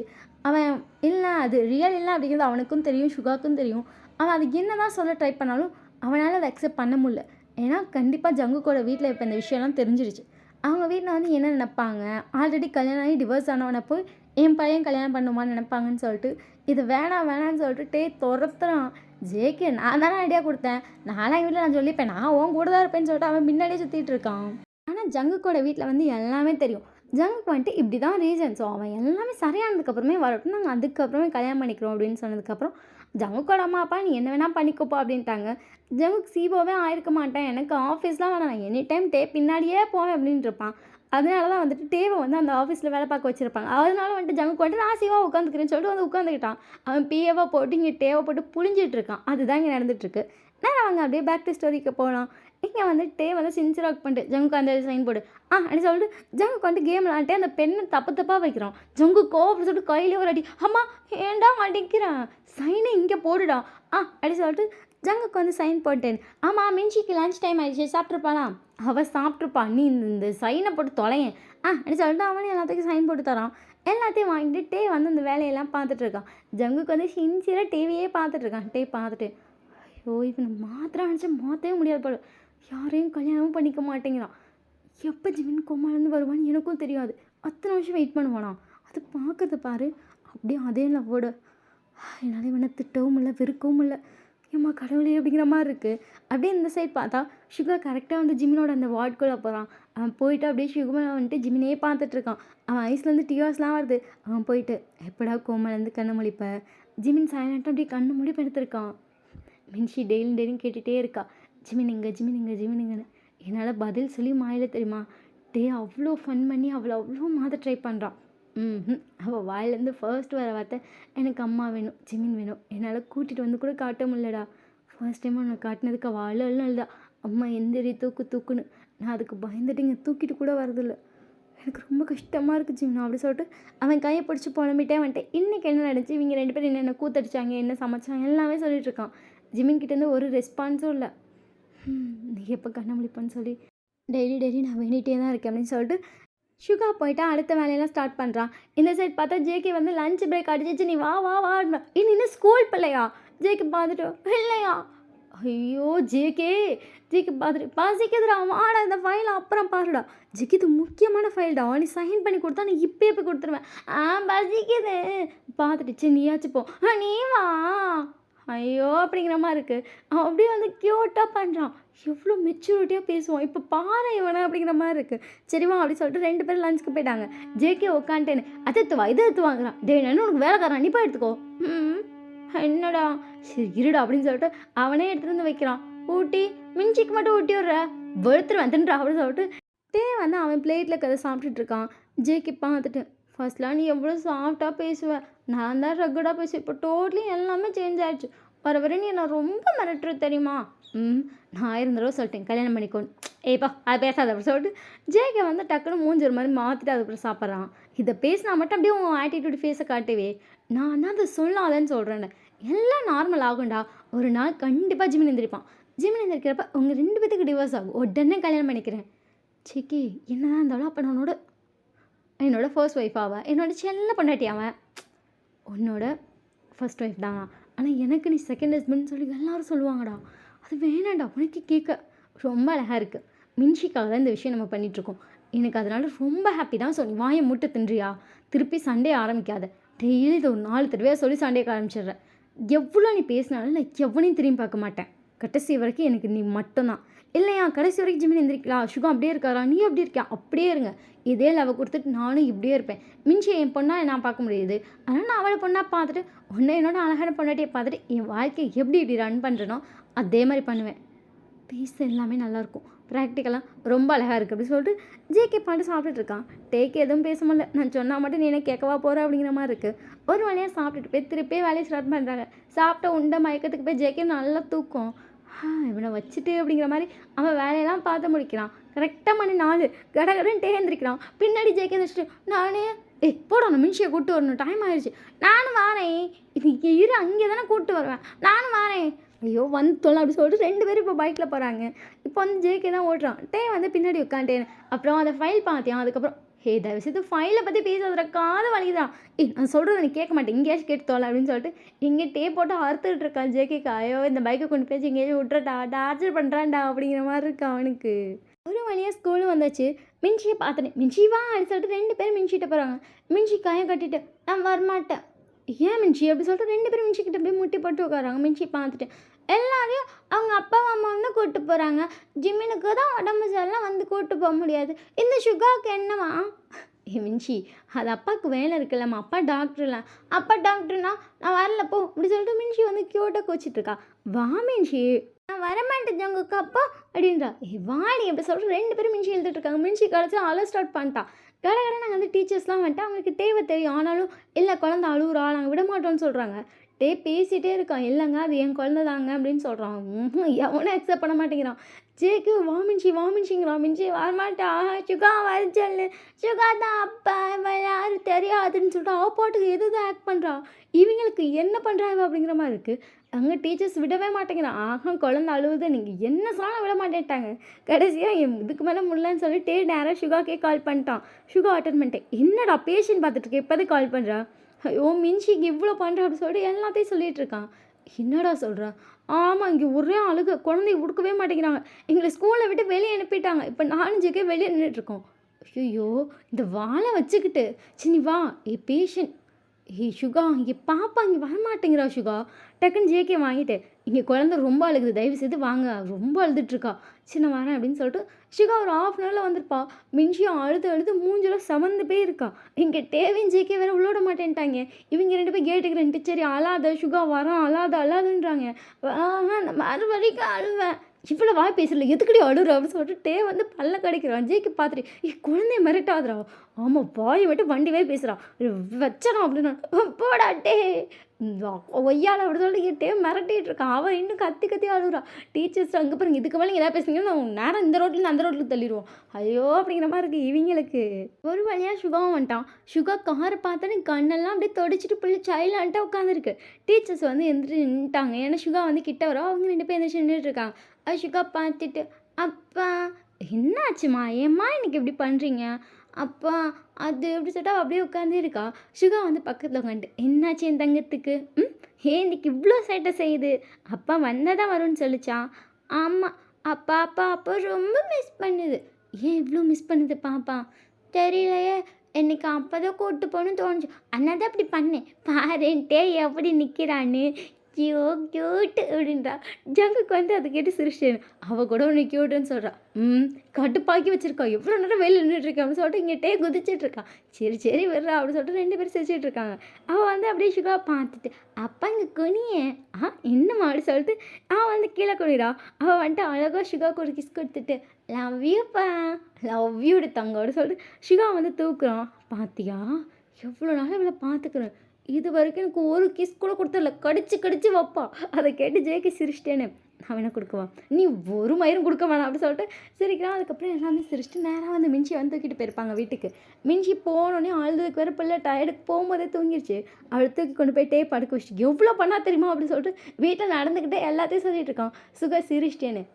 அவன் இல்லை அது ரியல் இல்லை அப்படிங்கிறது அவனுக்கும் தெரியும், சுகாவுக்கும் தெரியும். அவன் அது என்ன தான் சொல்ல ட்ரை பண்ணாலும் அவனால் அதை அக்செப்ட் பண்ண முடியல. ஏன்னா கண்டிப்பாக ஜங்குக்கோட வீட்டில் இப்போ இந்த விஷயம்லாம் தெரிஞ்சிருச்சு. அவங்க வீட்டில் வந்து என்ன நினைப்பாங்க, ஆல்ரெடி கல்யாணம் ஆகி டிவோர்ஸ் ஆனவனை போய் என் பையன் கல்யாணம் பண்ணுமான்னு நினைப்பாங்கன்னு சொல்லிட்டு இது வேணான்னு சொல்லிட்டு டே துரத்துறான். ஜேகே நான் தானே ஐடியா கொடுத்தேன், நான்லாம் எங்கள் வீட்டில் நான் சொல்லிப்பேன், நான் உன் கூட தான் இருப்பேன்னு சொல்லிட்டு அவன் முன்னாடியே சுற்றிட்டு இருக்கான். ஆனால் ஜங்குக்கோட வீட்டில் வந்து எல்லாமே தெரியும். ஜங்குக்கு வந்துட்டு இப்படி தான் ரீசன். ஸோ அவன் எல்லாமே சரியானதுக்கப்புறமே வரட்டும், நாங்கள் அதுக்கப்புறமே கல்யாணம் பண்ணிக்கிறோம் அப்படின்னு சொன்னதுக்கப்புறம் ஜங்குக்கோட அம்மா அப்பா நீ என்ன வேணால் பண்ணிக்கோப்பா அப்படின்ட்டாங்க. ஜங்குக்கு சீவோவே ஆயிருக்க மாட்டேன், எனக்கு ஆஃபீஸ்லாம் வேணாம், நான் எனி டைம் டே பின்னாடியே போவேன் அப்படின்ட்டு இருப்பான். அதனால தான் வந்துட்டு டேவை வந்து அந்த ஆஃபீஸில் வேலை பார்க்க வச்சுருப்பாங்க. அதனால வந்துட்டு ஜங்குக்கு வந்துட்டு நான் சீவாக உட்காந்துக்கிறேன்னு சொல்லிட்டு வந்து உட்காந்துக்கிட்டான். அவன் பிஏவாக போட்டு இங்கே டேவை போட்டு புழிஞ்சிட்டு இருக்கான். அதுதான் இங்கே நடந்துட்டுருக்கு. நான் அவங்க அப்படியே பேக் டு ஸ்டோரிக்கு போகலாம். இங்கே வந்து டே வந்து சின்சியராக ஒர்க் பண்ணிட்டு ஜங்குக்கு அந்த சைன் போடு அப்படின்னு சொல்லிட்டு ஜங்குக்கு வந்து கேம் விளாண்டே அந்த பெண்ணை தப்பாக வைக்கிறான். ஜங்கு கோவப்பட்டு சொல்லிட்டு கையிலே ஒரு அடி, அம்மா ஏண்டா மாட்டிக்கிறான், சைனை இங்கே போடுடா அப்படி சொல்லிட்டு ஜங்குக்கு வந்து சைன் போட்டேன். ஆமாம் மின்ஷிக்கு லஞ்ச் டைம் ஆயிடுச்சு, சாப்பிட்ருப்பாளாம், அவள் சாப்பிட்ருப்பா, நீ இந்த சைனை போட்டு தொலையேன் அப்படி சொல்லிட்டு அவனே எல்லாத்துக்கும் சைன் போட்டு தரான். எல்லாத்தையும் வாங்கிட்டு டே வந்து அந்த வேலையெல்லாம் பார்த்துட்டு இருக்கான். ஜங்குக்கு வந்து சின்சியராக டிவியே பார்த்துட்டு இருக்கான். டே பார்த்துட்டு ஐயோ இவனை மாத்திரம் நினச்சி மாற்றவே முடியாது போல, யாரையும் கல்யாணமும் பண்ணிக்க மாட்டேங்கிறான், எப்போ ஜிமின் கோமாலேருந்து வருவான்னு எனக்கும் தெரியாது, அத்தனை வருஷம் வெயிட் பண்ணுவானா, அது பார்க்கறது பாரு அப்படியே அதே லவ்வோட. என்னால் இவனை திட்டவும் இல்லை வெறுக்கவும் இல்லை, ஏம்மா கடவுளே அப்படிங்கிற மாதிரி இருக்குது. அப்படியே இந்த சைட் பார்த்தா சுகா கரெக்டாக வந்து ஜிமினோட அந்த வார்டுக்குள்ளே போகிறான். அவன் போயிட்டு அப்படியே சுகுமனை வந்துட்டு ஜிமினே பார்த்துட்ருக்கான். அவன் ஐஸ்லேருந்து டியர்ஸ்லாம் வருது. அவன் போயிட்டு எப்படா கோமாலேருந்து கண்ணு முழிப்ப, ஜிமின் சைலண்ட்டாக அப்படியே கண்ணு முடி எடுத்திருக்கான். மின்ஷி டெய்லியும் கேட்டுகிட்டே இருக்கா, ஜிமினிங்கன்னு. என்னால் பதில் சொல்லி மாயில தெரியுமா, டே அவ்வளோ ஃபன் பண்ணி அவ்வளோ மாத ட்ரை பண்ணுறான். அவள் வாயிலேருந்து ஃபர்ஸ்ட் வர வார்த்தை எனக்கு அம்மா வேணும், ஜிமின் வேணும், என்னால் கூட்டிகிட்டு வந்து கூட காட்ட முடியலடா, ஃபர்ஸ்ட் டைம் அவனை காட்டினதுக்கு அவள் அழுதா, அம்மா எந்திரி தூக்குன்னு. நான் அதுக்கு பயந்துட்டு இங்கே தூக்கிட்டு கூட வரதில்லை, எனக்கு ரொம்ப கஷ்டமாக இருக்குது ஜிமின் அப்படி சொல்லிட்டு அவன் கையை பிடிச்சி புலம்பிட்டே வந்துட்டேன். இன்றைக்கி என்ன நடந்துச்சு, இவங்க 2 பேரும் என்னென்ன கூத்தடிச்சாங்க, என்ன சமைச்சாங்க எல்லாமே சொல்லிகிட்ருக்கான். ஜிமின் கிட்டேருந்து ஒரு ரெஸ்பான்ஸும் இல்லை. நீ எப்போ கண்ண முடிப்பான்னு சொல்லி டெய்லி நான் வேண்டிகிட்டே தான் இருக்கேன் அப்படின்னு சொல்லிட்டு சுகா போயிட்டா அடுத்த வேலையெல்லாம் ஸ்டார்ட் பண்ணுறான். இந்த சைட் பார்த்தா ஜேகே வந்து லஞ்ச் பிரேக் அடிச்சிச்சு, நீ வா இன்னும் ஸ்கூல் பிள்ளையா, ஜேகே பார்த்துட்டு இல்லையா, ஐயோ ஜேகே பார்த்துட்டு பசிக்குதுடா வாடா இந்த ஃபைலை அப்புறம் பாருடா, ஜேகே இது முக்கியமான ஃபைல்டா, நீ சைன் பண்ணி கொடுத்தா நான் இப்போயே போய் கொடுத்துருவேன், பசிக்குது பார்த்துட்டு சரி நீயாச்சும் போ, நீ வா ஐயோ அப்படிங்கிற மாதிரி இருக்குது. அவன் அப்படியே வந்து க்யூட்டாக பண்ணுறான், எவ்வளோ மெச்சூரிட்டியாக பேசுவான், இப்போ பாரு இவனை அப்படிங்கிற மாதிரி இருக்குது. சரிவா அப்படி சொல்லிட்டு 2 பேரும் லஞ்சுக்கு போயிட்டாங்க. ஜேகே உட்காந்துட்டேன்னு அதை எடுத்துவா இதை எடுத்து வாங்குறான். என்ன உனக்கு வேலைக்காரன் நீ போய் எடுத்துக்கோ, என்னடா சரி இருடா அப்படின்னு சொல்லிட்டு அவனே எடுத்துகிட்டு வந்து வைக்கிறான். ஊட்டி மின்ச்சிக்கு மட்டும் ஊட்டி விட்ற வெளுத்துருவேன் தின்றா அப்படின்னு சொல்லிட்டு டே வந்து அவன் பிளேட்டில் கதை சாப்பிட்டுட்டு இருக்கான். ஜேகே பார்த்துட்டு ஃபர்ஸ்ட்லாம் நீ எவ்வளோ சாஃப்டாக பேசுவேன், நான் தான் ரக்கடாக பேசுவேன், இப்போ டோட்டலி எல்லாமே சேஞ்ச் ஆகிடுச்சு, வர வர நீ என்ன ரொம்ப மிரட்டுற தெரியுமா? ம். நான் 1000 தடவ சொல்லிட்டேன் கல்யாணம் பண்ணிக்கோன்னு. ஏய்ப்பா! அது பேசாத அப்படி சொல்லிட்டு ஜேகே வந்து டக்குனு மூஞ்சி ஒரு மாரி மாத்திட்டு அதுக்கப்புறம் சாப்பிட்றான். இத பேசினா மட்டும் அப்படியே உன் ஆட்டிட்யூட் ஃபேஸ காட்டுவே. நான் தான் அத சொல்லாதன்னு சொல்றேன்ல. எல்லாம் நார்மல் ஆகும்டா. ஒரு நாள் கண்டிப்பா ஜிமின் எந்திரிப்பான். ஜிமின் எந்திரிக்கிறப்ப உங்க 2 பேத்துக்கு டிவோர்ஸ் ஆகும். உடனே கல்யாணம் பண்ணிக்கிறேன். சிக்கி என்னதான் இருந்தாலும் அப்ப நான் என்னோட ஃபர்ஸ்ட் ஒய்ஃப் அவ. என்னோட செல்ல பொண்டாட்டி அவன். உன்னோட ஃபர்ஸ்ட் ஒய்ஃப் தான். ஆனா எனக்கு நீ செகண்ட் ஹஸ்பண்ட்ன்னு சொல்லி எல்லாரும் சொல்லுவாங்கடா. அது வேணாம்டா. உனக்கு கேட்க ரொம்ப அழகா இருக்கு. மின்ஷிக்காக தான் இந்த விஷயம் நம்ம பண்ணிட்டுருக்கோம். எனக்கு அதனால ரொம்ப ஹாப்பி தான். ஸோ நீ வாய மூட்டு தின்றியா? திருப்பி சண்டே ஆரம்பிக்காத. டெய்லி இத ஒரு 4 தடவையா சொல்லி சண்டைக்கு ஆரம்பிச்சிடுற. எவ்வளோ நீ பேசினாலும் நான் எவனையும் திரும்பி பார்க்க மாட்டேன். கடைசி வரைக்கும் எனக்கு நீ மட்டும் தான். இல்லையா கடைசி வரைக்கும் ஜிமின் எந்திரிக்கலாம். சுகம் அப்படியே இருக்காரா? நீ எப்படி இருக்கியா? அப்படியே இருங்க. இதே லவ் குடுத்துட்டு நானும் இப்படியே இருப்பேன். மின்ஷி என் பொண்ணா நான் பார்க்க முடியுது. ஆனா நான் அவள பொண்ணா பார்த்துட்டு, உன்ன என்னோட அழகான பொண்டாட்டிய பார்த்துட்டு, என் வாழ்க்கைய எப்படி இப்படி ரன் பண்றேனோ, அதே மாரி பண்ணுவேன். பேச எல்லாமே நல்லாயிருக்கும். ப்ராக்டிக்கலா ரொம்ப அழகா இருக்கு அப்படின்னு சொல்லிட்டு ஜேகே பாட்டு சாப்பிட்டுட்டு இருக்கான். டேக் எதுவும் பேச முடியல. நான் சொன்னா மட்டும் நீ என்ன கேட்கவா போற அப்படிங்கிற மாரி இருக்கு. ஒரு வழியா சாப்பிட்டுட்டு போய் திருப்பி வேலைய ஸ்டார்ட் பண்றாங்க. சாப்பிட்ட உண்ட மயக்கத்துக்கு போய் ஜேகே நல்லா தூக்கம். இவன வச்சுட்டு அப்படிங்கிற மாரி அவன் வேலையெல்லாம் பார்த்து முடிக்கிறான். கரெக்ட்டா மணி 4 கடகடன்னு எந்திரிக்கிறான். பின்னாடி ஜேகே எந்திரிச்சுட்டு, நானு ஏய் போடா நான் மின்ஷிய கூட்டு வரணும். டைம் ஆயிருச்சு. நானும் வாரேன். இது இங்க இரு அங்கே தானே கூட்டு வருவேன். நானும் வாரேன். ஐயோ! வந்து தொல அப்படி சொல்லிட்டு 2 பேரும் இப்போ பைக்ல போறாங்க. இப்போ வந்து ஜேகே தான் ஓட்டுறான். வந்து பின்னாடி உட்காந்துட்டேன். அப்புறம் அந்த ஃபைல் பார்த்தியான். அதுக்கப்புறம் தயவு செய்து ஃபைல பத்தி பேசாதடா காது வலிக்குதுடா. நான் சொல்றத நீ கேட்க மாட்டே. எங்கேயாச்சும் கேட்டு தொல அப்படின்னு சொல்லிட்டு இங்கே போட்டு அறுத்துட்டு இருக்கான் ஜேகேக்கு. ஐயோ! இந்த பைக்கை கொண்டு போய் எங்கேயாச்சும் விட்டுறடா. டார்ச்சர் பண்றான்டா அப்படிங்கிற மாரி இருக்கு அவனுக்கு. ஒரு வழியா ஸ்கூலும் வந்தாச்சு. மின்ஷிய பார்த்தனே. மின்ஷி வா அப்படின்னு சொல்லிட்டு 2 பேரும் மின்ஷிட்ட போறாங்க. மின்ஷி கைய கட்டிட்டு நான் வரமாட்டேன். ஏன் மின்ஷி அப்படி சொல்லிட்டு 2 பேரும் மின்ஷி கிட்ட போய் முட்டி போட்டு உட்காராங்க. மின்ஷி பார்த்துட்டு எல்லாரையும் அவங்க அப்பா அம்மா வந்து கூட்டு போறாங்க. ஜிம்மினுக்கு தான் உடம்பு சரியில்ல வந்து கூட்டு போக முடியாது. இந்த சுகாவுக்கு என்னவா? மின்ஷி அது அப்பாவுக்கு வேலை இருக்குல்லம்மா. அப்பா டாக்டர்ல. அப்பா டாக்டர்னா நான் வரல போ அப்படி சொல்லிட்டு மின்ஷி வந்து கியூட்டாக கோச்சிட்டு இருக்கா. வா மின்ஷி நான் வரமாட்டேன் ஜங்குக்கு அப்பா அப்படின்றா. வாடி அப்படி சொல்லிட்டு 2 பேரும் மின்ஷி எழுதிட்டு இருக்காங்க. மின்ஷி கடைசி அழ ஸ்டார்ட் பண்ணிட்டான். கடை நாங்கள் வந்து டீச்சர்ஸ்லாம் வந்துட்டு அவங்களுக்கு தேவை தெரியும். ஆனாலும் இல்லை குழந்தை அழுவுறா நாங்கள் விட மாட்டோம்னு சொல்கிறாங்க. பேசிகிட்டே இருக்கான். இல்லைங்க அது என் குழந்தை தாங்க அப்படின்னு சொல்கிறான். எவனும் அக்செப்ட் பண்ண மாட்டேங்கிறான். ஜேக்கு வாமின்ஷிங்கிறான். மின்ஷி வரமாட்டா சுகா வர சொல்லு. சுகா தான் அப்பா யாரும் தெரியாதுன்னு சொல்லிட்டு அவ பாட்டுக்கு எதுதான் ஆக்ட் பண்ணுறா. இவங்களுக்கு என்ன பண்ணுறா அப்படிங்கிற மாதிரி இருக்குது. அங்கே டீச்சர்ஸ் விடவே மாட்டேங்கிறான். குழந்தை அழுவுது நீங்கள் என்ன சொன்னாலும் விட மாட்டேன்ட்டாங்க. கடைசியாக இதுக்கு மேலே முடியலன்னு சொல்லிட்டு நேராக சுகாக்கே கால் பண்ணிட்டான். சுகா அட்டன் பண்ணிட்டேன். என்னடா பேஷண்ட் பார்த்துட்டு இருக்கேன் இப்போதே கால் பண்ணுறா. ஐயோ மின்ஷிக்கு இவ்வளோ பண்ணுறா அப்படின்னு சொல்லிட்டு எல்லாத்தையும் சொல்லிகிட்டு இருக்கான். என்னடா சொல்கிறா? ஆமாம் இங்கே ஒரே அழுக குழந்தைய கொடுக்கவே மாட்டேங்கிறாங்க. எங்களை ஸ்கூலை விட்டு வெளியே அனுப்பிட்டாங்க. இப்போ நானும் ஜெகே வெளியே நின்றுட்டுருக்கோம். ஐயோ இந்த வாழை வச்சுக்கிட்டு சின்னி வா பேஷண்ட் சுகா இங்கே பாப்பா இங்கே வரமாட்டேங்கிறா சுகா. டக்குன்னு ஜேகே வாங்கிட்டு இங்கே குழந்தை ரொம்ப அழுகுது தயவு செய்து வாங்க ரொம்ப அழுதுட்டுருக்கா. சரி நான் வரேன் அப்படின்னு சொல்லிட்டு சுகா ஒரு 1/2 ஹவரில் வந்திருப்பா. மின்ஷியும் அழுது மூஞ்செல்லாம் சமந்து போய் இருக்கா. இங்கே தேவையும் ஜேகே வேற உள்ளோட மாட்டேன்ட்டாங்க. இவங்க 2 பேர் கேட்டுக்கு 2 சரி அழாத சுகா வரான் அழாதுன்றாங்க. நான் மறு வரைக்கும் அழுவேன். இவ்வளோ வாய் பேசல எதுக்கடி அழுற அப்படின்னு சொல்லிட்டு வந்து பல்ல கடிக்கிறான். ஜேக்கு பார்த்துட்டு குழந்தைய மிரட்டாதுரா. ஆமாம் வாயை மட்டும் வண்டி வாய் பேசுகிறான் வச்சறான் அப்படின்னு போடாட்டே ஒய்யால அப்படி சொல்லிட்டு மிரட்டிட்டு இருக்கான். அவன் இன்னும் கத்தி கத்தி அழுகுறான். டீச்சர்ஸ் அங்கே பாருங்க இதுக்கு மேலே எதாவது பேசுனீங்கன்னா நான் நேரம் இந்த ரோட்லேருந்து அந்த ரோட்டில் தள்ளிடுவோம். ஐயோ அப்படிங்கிற மாதிரி இருக்குது இவங்களுக்கு. ஒரு வழியாக சுகாவும் வந்துட்டான். சுகா காரை பார்த்தோன்னே கண்ணெல்லாம் அப்படியே தொடச்சிட்டு பிள்ளை சைலான்ட்டாக உட்காந்துருக்கு. டீச்சர்ஸ் வந்து எந்திரிச்சு நின்றுட்டாங்க. ஏன்னா சுகா வந்து கிட்ட வரும். அவங்க 2 பேர் எந்திரிச்சு நின்றுட்டு இருக்காங்க. சுகா பார்த்துட்டு அப்பா என்னாச்சுமா ஏம்மா இன்னைக்கு இப்படி பண்ணுறீங்க அப்பா அது எப்படி சொல்லிட்டு அப்படியே உட்காந்து இருக்கா. சுகா வந்து பக்கத்தில் உட்காந்துட்டு என்னாச்சு என் தங்கத்துக்கு இன்னைக்கு இவ்வளோ சேட்டை செய்யுது. அப்பா வந்தால் தான் வரும்னு சொல்லிச்சா. ஆமாம் அப்பா ரொம்ப மிஸ் பண்ணுது. ஏன் இவ்வளோ மிஸ் பண்ணுது பாப்பா? தெரியலையே என்னைக்கு அப்போ தான் கூப்பிட்டு போகணும்னு தோணுச்சு. அதனால தான் அப்படி பண்ணேன் பாருன்ட்டே எப்படி நிற்கிறான்னு. கியூட்டு அப்படின்றா. ஜங்குக்கு வந்து அதை கேட்டு சிரிச்சேன். அவள் கூட உன்னை கியூட்டுன்னு சொல்கிறா. கட்டுப்பாக்கி வச்சிருக்கா. எவ்வளோ நேரம் வெளியில் நின்றுட்டுருக்கா அப்படின்னு சொல்லிட்டு இங்கிட்டே குதிச்சிட்டு இருக்கான். சரி விடுறா அப்படின்னு சொல்லிட்டு 2 பேரும் சிரிச்சிட்டு இருக்காங்க. அவள் வந்து அப்படியே சுகா பார்த்துட்டு அப்பா இங்கே குனியே என்னம்மா அப்படி சொல்லிட்டு அவன் வந்து கீழே குனிடா. அவள் வந்துட்டு அழகாக சுகாவுக்கு ஒரு கிஸ் கொடுத்துட்டு லவ் யூப்பா லவ் யூ எடுத்தாங்க அப்படின்னு சொல்லிட்டு சுகா வந்து தூக்குறான். பார்த்தியா எவ்வளோ நாள் இவளை பார்த்துக்கிறேன். இது வரைக்கும் எனக்கு ஒரு கிஸ் கூட கொடுத்ததில்ல. கடிச்சு கடிச்சு வைப்பா. அத கேட்டு ஜேகே சிரிச்சிட்டேன்னு, "நான் வேணா குடுக்கவா?" "நீ ஒரு மயிரும் குடுக்க வேணாம்" அப்படி சொல்லிட்டு சிரிக்கிறான். அதுக்கப்புறம் எல்லாமே சிரிச்சுட்டு நேரா வந்து மின்ஷிய வந்து தூக்கிட்டு போயிருப்பாங்க வீட்டுக்கு. மின்ஷி போனோனே அழுததுக்கு வேற பிள்ளை டயர்டுக்கு போகும்போதே தூங்கிருச்சு. அவள தூக்கி கொண்டு போய் டேய் படுக்க வச்சுட்டு, "எவ்வளோ பண்ணா தெரியுமா?" அப்படின்னு சொல்லிட்டு வீட்ல நடந்துக்கிட்டே எல்லாத்தையும் சொல்லிட்டு இருக்கான். சுகா சிரிச்சிட்டேன்னு,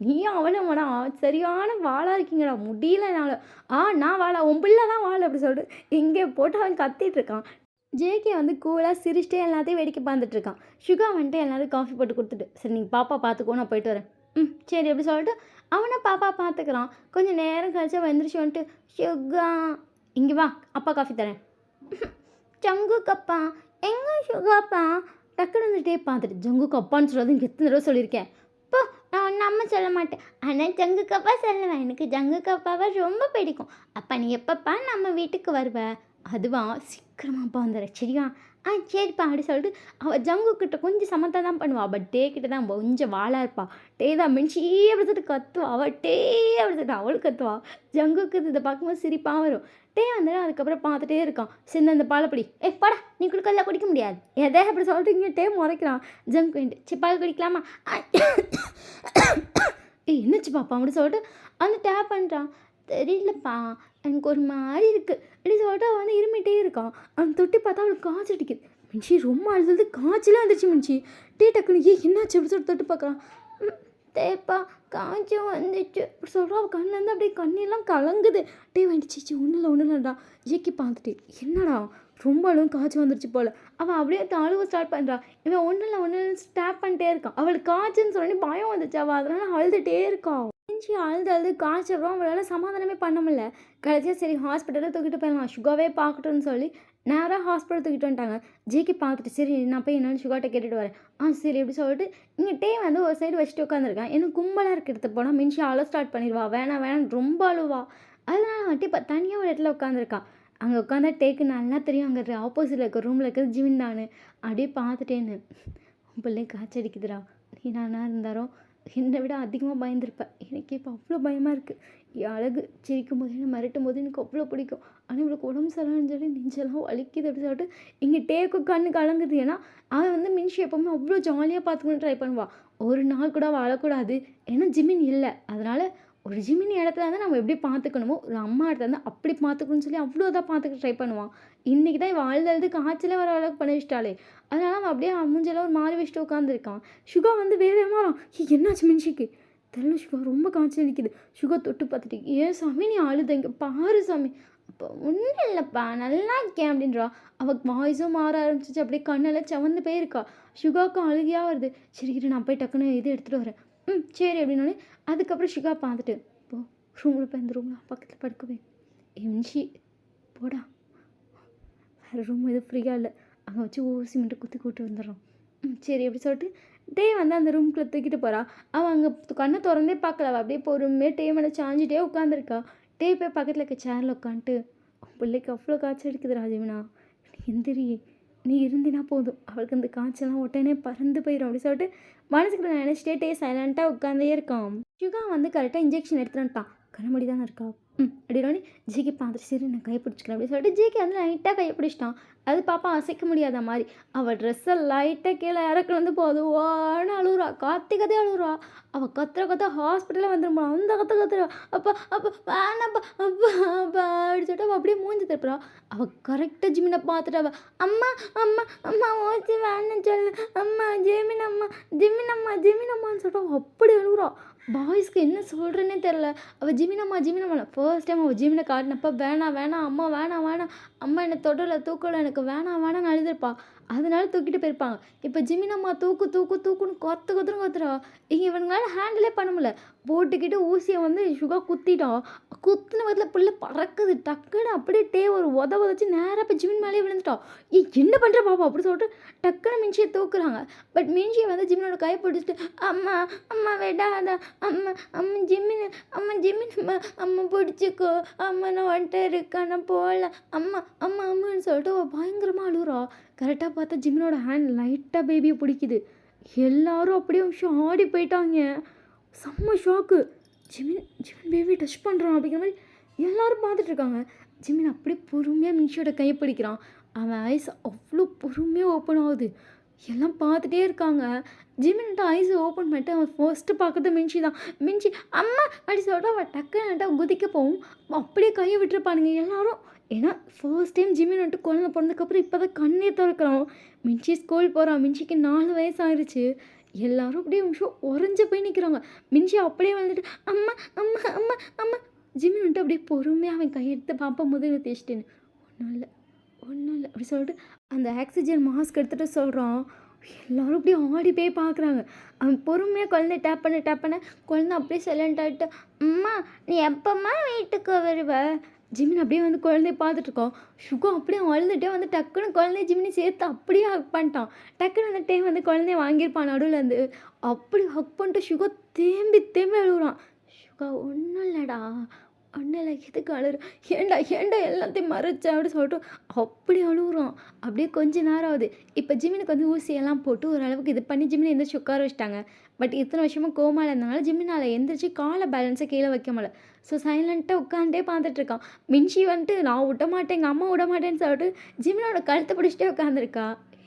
"நீயும் அவனுமாடா சரியான வாளா இருக்கீங்கடா. முடியல என்னால. நான் வாளா? உன் பிள்ளை தான் வாளு" அப்படி சொல்லிட்டு இங்கே போட்டு அவன் கத்திட்டு இருக்கான். ஜேகே வந்து கூலா சிரிச்சிட்டே எல்லாத்தையும் வேடிக்கை பார்த்துட்டு இருக்கான். சுகா வந்துட்டு எல்லாரும் காஃபி போட்டு குடுத்துட்டு, "சரி நீ பாப்பா பார்த்துக்கோ, நான் போயிட்டு வரேன்." சரி அப்படி சொல்லிட்டு அவன பாப்பா பார்த்துக்கிறான். கொஞ்சம் நேரம் கழிச்சு அவன் எந்திரிச்சு வந்துட்டு, "சுகா இங்கே வா, அப்பா காஃபி தரேன்." "ஜங்குக் அப்பா, எங்க சுகாப்பா?" டக்குனு வந்துட்டே பார்த்துட்டு, "ஜங்குக் அப்பான்னு சொல்லாத, இங்கே எத்தனை தடவை சொல்லியிருக்கேன்." "போ, நான் ஒன்னும் அம்மா சொல்ல மாட்டேன். ஆனால் ஜங்குக் அப்பா சொல்லுவேன். எனக்கு ஜங்குக் அப்பாவை ரொம்ப பிடிக்கும். அப்பா நீ எப்பப்பா நம்ம வீட்டுக்கு வருவ?" "அதுவா, சீக்கிரமாப்பா வந்துடுறேன் சரியா?" சரிப்பா" அப்படி சொல்லிட்டு அவள் ஜங்குக்கிட்ட கொஞ்சம் சமத்தா தான் பண்ணுவா. பட் டே கிட்ட தான் கொஞ்சம் வாலா இருப்பா. டே தான் மின்ச்சி அப்படி சொல்லிட்டு கத்துவா. அவள் டே அப்படி சொல்லிட்டு அவளும் கத்துவா. ஜங்குக்கு இதை பார்க்கும்போது சிரிப்பாக வரும். டே வந்துட்டு அதுக்கப்புறம் பார்த்துட்டே இருக்கான். "சரி இந்த பாலை குடி." "போடா, நீ குடிக்கலாம், குடிக்க முடியாது." எதே அப்படி சொல்லிட்டு இங்கே டே முறைக்கிறான். ஜங்கு "சரி பால் குடிக்கலாமா?" என்னாச்சு பாப்பா?" அப்படி சொல்லிட்டு அந்த டேப் பண்ணுறான். "தெரியலப்பா, எனக்கு ஒரு மாதிரி இருக்குது." அப்படி சொல்லிட்டு அவன் வந்து இருமிட்டே இருக்கான். அவன் தொட்டி பார்த்தா அவளுக்கு காய்ச்சல் அடிக்குது. மின்ச்சி ரொம்ப அழுது காய்ச்சலே வந்துச்சு மின்ச்சி. டக்குனு என்னாச்சு அப்படி சொல்லிட்டு தொட்டு பார்க்குறான். "தேப்பா, காய்ச்சல் வந்துச்சு" அப்படி சொல்கிறான். அவள் கண்ணிலேருந்து அப்படியே கண்ணெல்லாம் கலங்குது. வந்துச்சு ஒன்றும் இல்லைடா. ஜேக்கி பார்த்துட்டு, "என்னடா ரொம்ப அழுவும், காய்ச்சல் வந்துருச்சு போல்." அவள் அப்படியே அழுவ ஸ்டார்ட் பண்ணுறா. இவன் ஒன்றும் இல்லை ஸ்டாப் பண்ணிட்டே இருக்கான். அவளுக்கு காய்ச்சல்னு சொன்னோடனே பயம் வந்துச்சு. அவள் அதனால் அழுதுகிட்டே இருக்கான். மின்ச்சி அழுது காய்ச்சல் அவளால் சமாதானமே பண்ண முடியல. கடைசியாக சரி ஹாஸ்பிட்டலில் தூக்கிட்டு போயிடலாம், சுகாவே பார்க்கட்டும்னு சொல்லி நேராக ஹாஸ்பிட்டல் தூக்கிட்டு வந்துட்டாங்க. ஜேகே பார்த்துட்டு, "சரி நான் போய் என்னென்னு சுகாட்ட கேட்டுட்டு வரேன்." சரி அப்படி சொல்லிட்டு இங்கே டே வந்து ஒரு சைடு வச்சுட்டு உட்காந்துருக்கேன். எனக்கு கும்பலாக இருக்கிறது போனால் மின்ச்சி அழ ஸ்டார்ட் பண்ணிடுவா. வேணாம் வேணான்னு ரொம்ப அழுவா. அதனால வந்துட்டு இப்போ தனியாக ஒரு இடத்துல உட்காந்துருக்கான். அங்கே உட்காந்தா டேக்கு நல்லா தெரியும் அங்கே ஆப்போசிட்டில் இருக்க ரூமில் இருக்கிறது ஜிமின் தானு. அப்படியே பார்த்துட்டேன்னு, "உன் பிள்ளை காய்ச்சல் அடிக்குதுடா. நீ நானாக இருந்தாலும் என்னை விட அதிகமாக பயந்துருப்பேன். எனக்கு இப்போ அவ்வளோ பயமாக இருக்குது. என் அழகு சிரிக்கும் போது என்ன மிரட்டும் போது எனக்கு அவ்வளோ பிடிக்கும். ஆனால் இவளுக்கு உடம்பு சரியில்லைன்னு சொல்லி நெஞ்செல்லாம் வலிக்குது." அப்படி சொல்லிட்டு இங்கே டேக்கு கண்ணு கலங்குது. ஏன்னா அவன் வந்து மின்ஷி எப்போவுமே அவ்வளோ ஜாலியாக பார்த்துக்கணுன்னு ட்ரை பண்ணுவாள். ஒரு நாள் கூட அவள் அழக்கூடாது. ஏன்னா ஜிமின் இல்லை. அதனால் ஒரு ஜிமினி இடத்துல வந்து நம்ம எப்படி பார்த்துக்கணுமோ, ஒரு அம்மா இடத்துல வந்து அப்படி பார்த்துக்கணும்னு சொல்லி அவ்வளோ தான் பார்த்துக்க ட்ரை பண்ணுவான். இன்றைக்கி தான் இவன் அழுது காய்ச்சலே வர அளவுக்கு பண்ணி வச்சிட்டாளே. அதனால அவன் அப்படியே மூஞ்செல்லாம் ஒரு மாறி வச்சுட்டு உட்காந்துருக்கான். சுகா வந்து வேகமாக வரான். என்னாச்சு மின்ஷிக்கு? தெரியல சுகா, ரொம்ப காய்ச்சல் அடிக்குது. சுகா தொட்டு பார்த்துட்டு, "ஏன் சாமி நீ அழுத? இங்கே பாரு சாமி." "அப்போ ஒன்றும் இல்லைப்பா, நல்லா இருக்கேன்" அப்படின்றா. அவள் வாய்ஸும் மாற ஆரம்பிச்சிச்சு. அப்படியே கண்ணெல்லாம் செவந்து போயிருக்கா. சுகாவுக்கு அழுகையாக வருது. சரி இரு நான் போய் டக்குன்னு இது எடுத்துகிட்டு வரேன். சரி அப்படின்னோடனே அதுக்கப்புறம் சுகா பார்த்துட்டு, "போ ரூமில் போய் இந்த ரூமில் பக்கத்தில் படுக்கவே." மின்ஷி போடா, வேறு ரூம் எதுவும் ஃப்ரீயாக இல்லை, அங்கே வச்சு ஊசி மட்டும் குத்தி கூட்டு வந்துடுறோம். சரி அப்படி சொல்லிட்டு டே வந்து அந்த ரூம்குள்ளே தூக்கிட்டு போகிறா. அவள் அங்கே கண்ணை திறந்தே பார்க்கல. அவள் அப்படியே பொறுமையாக டே மேலே சாஞ்சிட்டே உட்காந்துருக்கா. டே போய் பக்கத்தில் இருக்க சேரில் உட்காந்துட்டு, "உன் பிள்ளைக்கு அவ்வளோ காய்ச்சல் அடிக்குது ராஜீவனா, நீ எந்திரி, நீ இருந்தினா போதும், அவளுக்கு அந்த காய்ச்சல்லாம் உடனே பறந்து போயிடும்." அப்படி சொல்லிட்டு மனசுக்குள்ள நினச்சிட்டே டே சைலண்ட்டாக உட்காந்தே இருக்கான். சுகா வந்து கரெக்டாக இன்ஜெக்ஷன் எடுத்துகிட்டு வந்துட்டான். கண்ண தானே இருக்கா. அப்படின்னோடனே ஜிகே பார்த்துட்டு, "சரி நான் கையை பிடிச்சிக்கிறேன்" அப்படின்னு சொல்லிட்டு ஜிகே வந்து லைட்டாக கையை பிடிச்சிட்டான். அது பாப்பா அசைக்க முடியாத மாதிரி. அவள் ட்ரெஸ்ஸை லைட்டாக கீழே இறக்குலேருந்து போதுவான்னு அழுகுறா. கத்தி அழுகுறா. அவள் கத்துற ஹாஸ்பிட்டலில் வந்துருமா அந்த கத்துறா. "அப்பா அப்பா வேணாப்பா, அப்பா அப்பா" அப்படி சொல்லிட்டு அவள் அப்படியே மூஞ்சி திருப்புறா. அவள் கரெக்டாக ஜிமினை பார்த்துட்டு அவள், "அம்மா அம்மா அம்மா ஓச்சி வேணாம் சொல்லு, அம்மா ஜெமின் அம்மா ஜெமினம்மான்னு சொல்லிட்டு அவள் அப்படி அழுகுறா. பாய்ஸ்க்கு என்ன சொல்கிறேன்னே தெரில. அவள் ஜிமினம்மா ஃபர்ஸ்ட் டைம் அவள் ஜிமினை காட்டினப்போ வேணாம் அம்மா வேணாம் அம்மா என்னை தொடலை தூக்கலை எனக்கு வேணான்னு அழுதுருப்பா. அதனால தூக்கிட்டு போயிருப்பாங்க. இப்போ ஜிமினம்மா தூக்குன்னு கத்துன்னு கத்துறா. இங்கே இவனுங்களால ஹேண்டிலே பண்ண முடியல. போட்டுக்கிட்டு ஊசியை வந்து சுகா குத்திட்டான். குத்துன விதத்தில் புள்ள பறக்குது. டக்குன்னு அப்படியே டே ஒரு உதச்சி நேராக போய் ஜிமின் மேலேயே விழுந்துட்டான். என்ன பண்ணுற பாப்பா அப்படி சொல்லிட்டு டக்குன்னு மின்ச்சியை தூக்குறாங்க. பட் மின்ச்சியை வந்து ஜிமினோட கையை பிடிச்சிட்டு, "அம்மா அம்மா விடாத, அம்மா அம்மா ஜிமின் அம்மா அம்மா பிடிச்சிக்கோ, அம்மா நான் வந்துட்டு இருக்கேன், நான் போகல, அம்மான்னு சொல்லிட்டு அவள் பயங்கரமாக அழுகுறா. கரெக்டாக பார்த்தா ஜிமினோட ஹேண்ட் லைட்டாக பேபியை பிடிக்குது. எல்லாரும் அப்படியே விஷயம் ஆடி போயிட்டாங்க. செம்ம ஷாக்கு. ஜிமின் பேபி டச் பண்ணுறான் அப்படிங்கிற மாதிரி எல்லாரும் பார்த்துட்ருக்காங்க. ஜிமின் அப்படியே பொறுமையாக மின்ஷியோட கையை பிடிக்கிறான். அவன் ஐஸ் அவ்வளோ பொறுமையாக ஓப்பன் ஆகுது. எல்லாம் பார்த்துட்டே இருக்காங்க. ஜிமின்ட்ட ஐஸ ஓப்பன் பண்ணிட்டு அவன் ஃபர்ஸ்ட்டு பார்க்குறது மின்ஷி தான். மின்ஷி அம்மா அப்படி சொல்லிட்டு அவன் டக்குன்னுட்டு குதிக்க போவும், அப்படியே கைய விட்டுருப்பானுங்க எல்லாரும். ஏன்னா ஃபர்ஸ்ட் டைம் ஜிமின் வந்துட்டு குழந்த பொறந்ததுக்கப்புறம் இப்போ தான் கண்ணே தொறக்கிறான். மின்ஷி ஸ்கூல் போகிறான். மின்ஷிக்கு 4 வயசு ஆயிருச்சு. எல்லாரும் அப்படியே நிமிஷம் உறைஞ்சு போய் நிற்கிறாங்க. மின்ஷி அப்படியே வந்துட்டு அம்மா அம்மா அம்மா அம்மா ஜிமின் வந்துட்டு அப்படியே பொறுமையாக அவன் கையெடுத்து பாப்பா முதல்ல தேய்ச்சிட்டேன்னு ஒன்றும் இல்லை ஒன்றும் இல்லை அப்படி சொல்லிட்டு அந்த ஆக்சிஜன் மாஸ்க் எடுத்துகிட்டு சொல்கிறான். எல்லாரும் அப்படியே ஆடி போய் பார்க்குறாங்க. அவன் பொறுமையாக குழந்தைய டேப் பண்ண குழந்தை அப்படியே சைலண்ட் ஆகிட்டு அம்மா நீ எப்பம்மா வீட்டுக்கு வருவ ஜிமின் அப்படியே வந்து குழந்தைய பார்த்துட்ருக்கோம். சுகம் அப்படியே அழுதுகிட்டே வந்து டக்குன்னு குழந்தைய ஜிமினி சேர்த்து அப்படியே ஹக் பண்ணிட்டான். டக்குன்னு அந்த டைம் வந்து குழந்தைய வாங்கியிருப்பான் நடுவுலேருந்து. அப்படி ஹக் பண்ணிட்டு சுகம் தேம்பி தேம்பி அழுகுறான். சுகா ஒன்றும் இல்லைடா ஒன்றும் இல்லை எதுக்கு அழுற ஏன்டா ஏன்டா எல்லாத்தையும் மறைச்சேன் அப்படின்னு சொல்லிட்டு அப்படி அழுகுறான். அப்படியே கொஞ்ச நேரம் ஆகுது. இப்போ ஜிமினுக்கு வந்து ஊசியெல்லாம் போட்டு ஓரளவுக்கு இது பண்ணி ஜிமினை எந்திரிச்சு உட்கார வச்சுட்டாங்க. பட் இத்தனை வருஷமாக கோமாவில் இருந்தனால ஜிமினால் எந்திரிச்சு காலை பேலன்ஸை கீழே வைக்க முடியல. ஸோ சைலண்ட்டாக உட்காந்துட்டே பார்த்துட்ருக்கான். மின்ஷி வந்துட்டு நான் விட மாட்டேன் எங்கள் அம்மா விட மாட்டேன்னு சொல்லிட்டு ஜிமினோட கழுத்தை பிடிச்சிட்டே உட்காந்துருக்கா.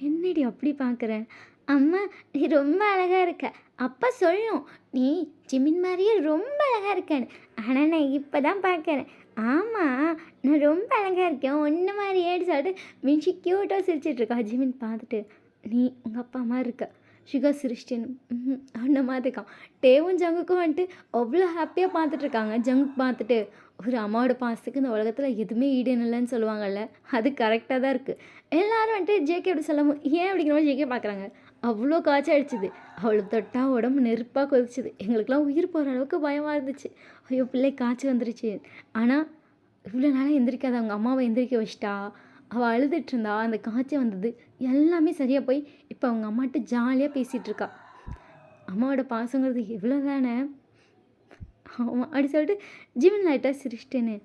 என்னடி அப்படி பார்க்குறேன் அம்மா நீ ரொம்ப அழகாக இருக்க அப்பா சொல்லும் நீ ஜிமின் மாதிரியே ரொம்ப அழகாக இருக்கேன்னு. ஆனால் நான் இப்போ தான் பார்க்குறேன். ஆமாம் நான் ரொம்ப அழகாக இருக்கேன் ஒன்று மாதிரியேன்னு சொல்லிட்டு மின்ஷி க்யூட்டாக சிரிச்சிட்ருக்கா. ஜிமின் பார்த்துட்டு நீ உங்கள் அப்பா மாதிரி இருக்க சுகர் சிரிச்சிட்டேன்னு அந்த மாதிரி இருக்கான். டேவும் ஜங்குக்கும் வந்துட்டு அவ்வளோ ஹாப்பியாக பார்த்துட்ருக்காங்க. ஜங்குக்கு பார்த்துட்டு ஒரு அம்மாவோட பாசத்துக்கு இந்த உலகத்தில் எதுவுமே ஈடுன்னு இல்லைன்னு சொல்லுவாங்கல்ல, அது கரெக்டாக தான் இருக்குது. எல்லோரும் வந்துட்டு ஜேகே எப்படி சொல்லாமல் ஏன் அப்படிங்கிற மாதிரி ஜேகே பார்க்குறாங்க. அவ்வளோ காய்ச்சல் அடிச்சுது. அவளுக்கு தொட்டா உடம்பு நெருப்பாக கொதிச்சுது. எங்களுக்கெல்லாம் உயிர் போகிற அளவுக்கு பயமாக இருந்துச்சு. ஐயோ பிள்ளை காய்ச்சல் வந்துருச்சு. ஆனால் இவ்வளோ நாளாக எந்திரிக்காத அவங்க அம்மாவை எந்திரிக்க வச்சிட்டா. அவள் அழுதுட்டு இருந்தா. அந்த காய்ச்சல் வந்தது எல்லாமே சரியாக போய் இப்போ அவங்க அம்மாட்ட ஜாலியாக பேசிகிட்டு இருக்கா. அம்மாவோட பாசங்கிறது எவ்வளோ தானே. ஆமாம் அப்படி சொல்லிட்டு ஜிமின் லைட்டாக சிரிச்சிட்டேன்னு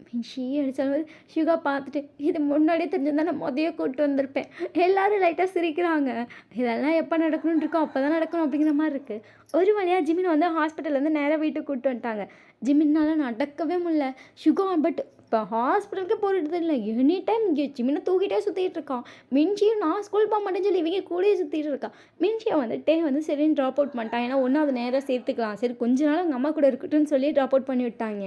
மின்ஷி அப்படி சொல்லும்போது சுகா பார்த்துட்டு இது முன்னாடியே தெரிஞ்சிருந்தா நான் மொதையே கூப்பிட்டு வந்திருப்பேன். எல்லோரும் லைட்டாக சிரிக்கிறாங்க. இதெல்லாம் எப்போ நடக்கணும்னு இருக்கோ அப்போ தான் நடக்கணும் அப்படிங்கிற மாதிரி இருக்குது. ஒரு வழியாக ஜிமின் வந்து ஹாஸ்பிட்டல்லேருந்து நேராக வீட்டுக்கு கூப்பிட்டு வந்துட்டாங்க. ஜிமின்னால நடக்கவே முடியல. சுகா பட் இப்போ ஹாஸ்பிட்டலுக்கு போகிறது இல்லை. எனி டைம் இங்கே ஜிமினை தூக்கிட்டே சுற்றிட்டு இருக்கான். மின்ஷியும் நான் ஸ்கூல் போக மாட்டேன்னு சொல்லி இவங்க கூடயே சுற்றிட்டு இருக்கான். மின்ஷியை வந்துட்டே வந்து சரின்னு ட்ராப் அவுட் பண்ணிட்டான். ஏன்னா ஒன்றும் அது நேராக சேர்த்துக்கலாம். சரி கொஞ்ச நாள் அவங்க அம்மா கூட இருக்கட்டும்னு சொல்லி ட்ராப் அவுட் பண்ணி விட்டாங்க.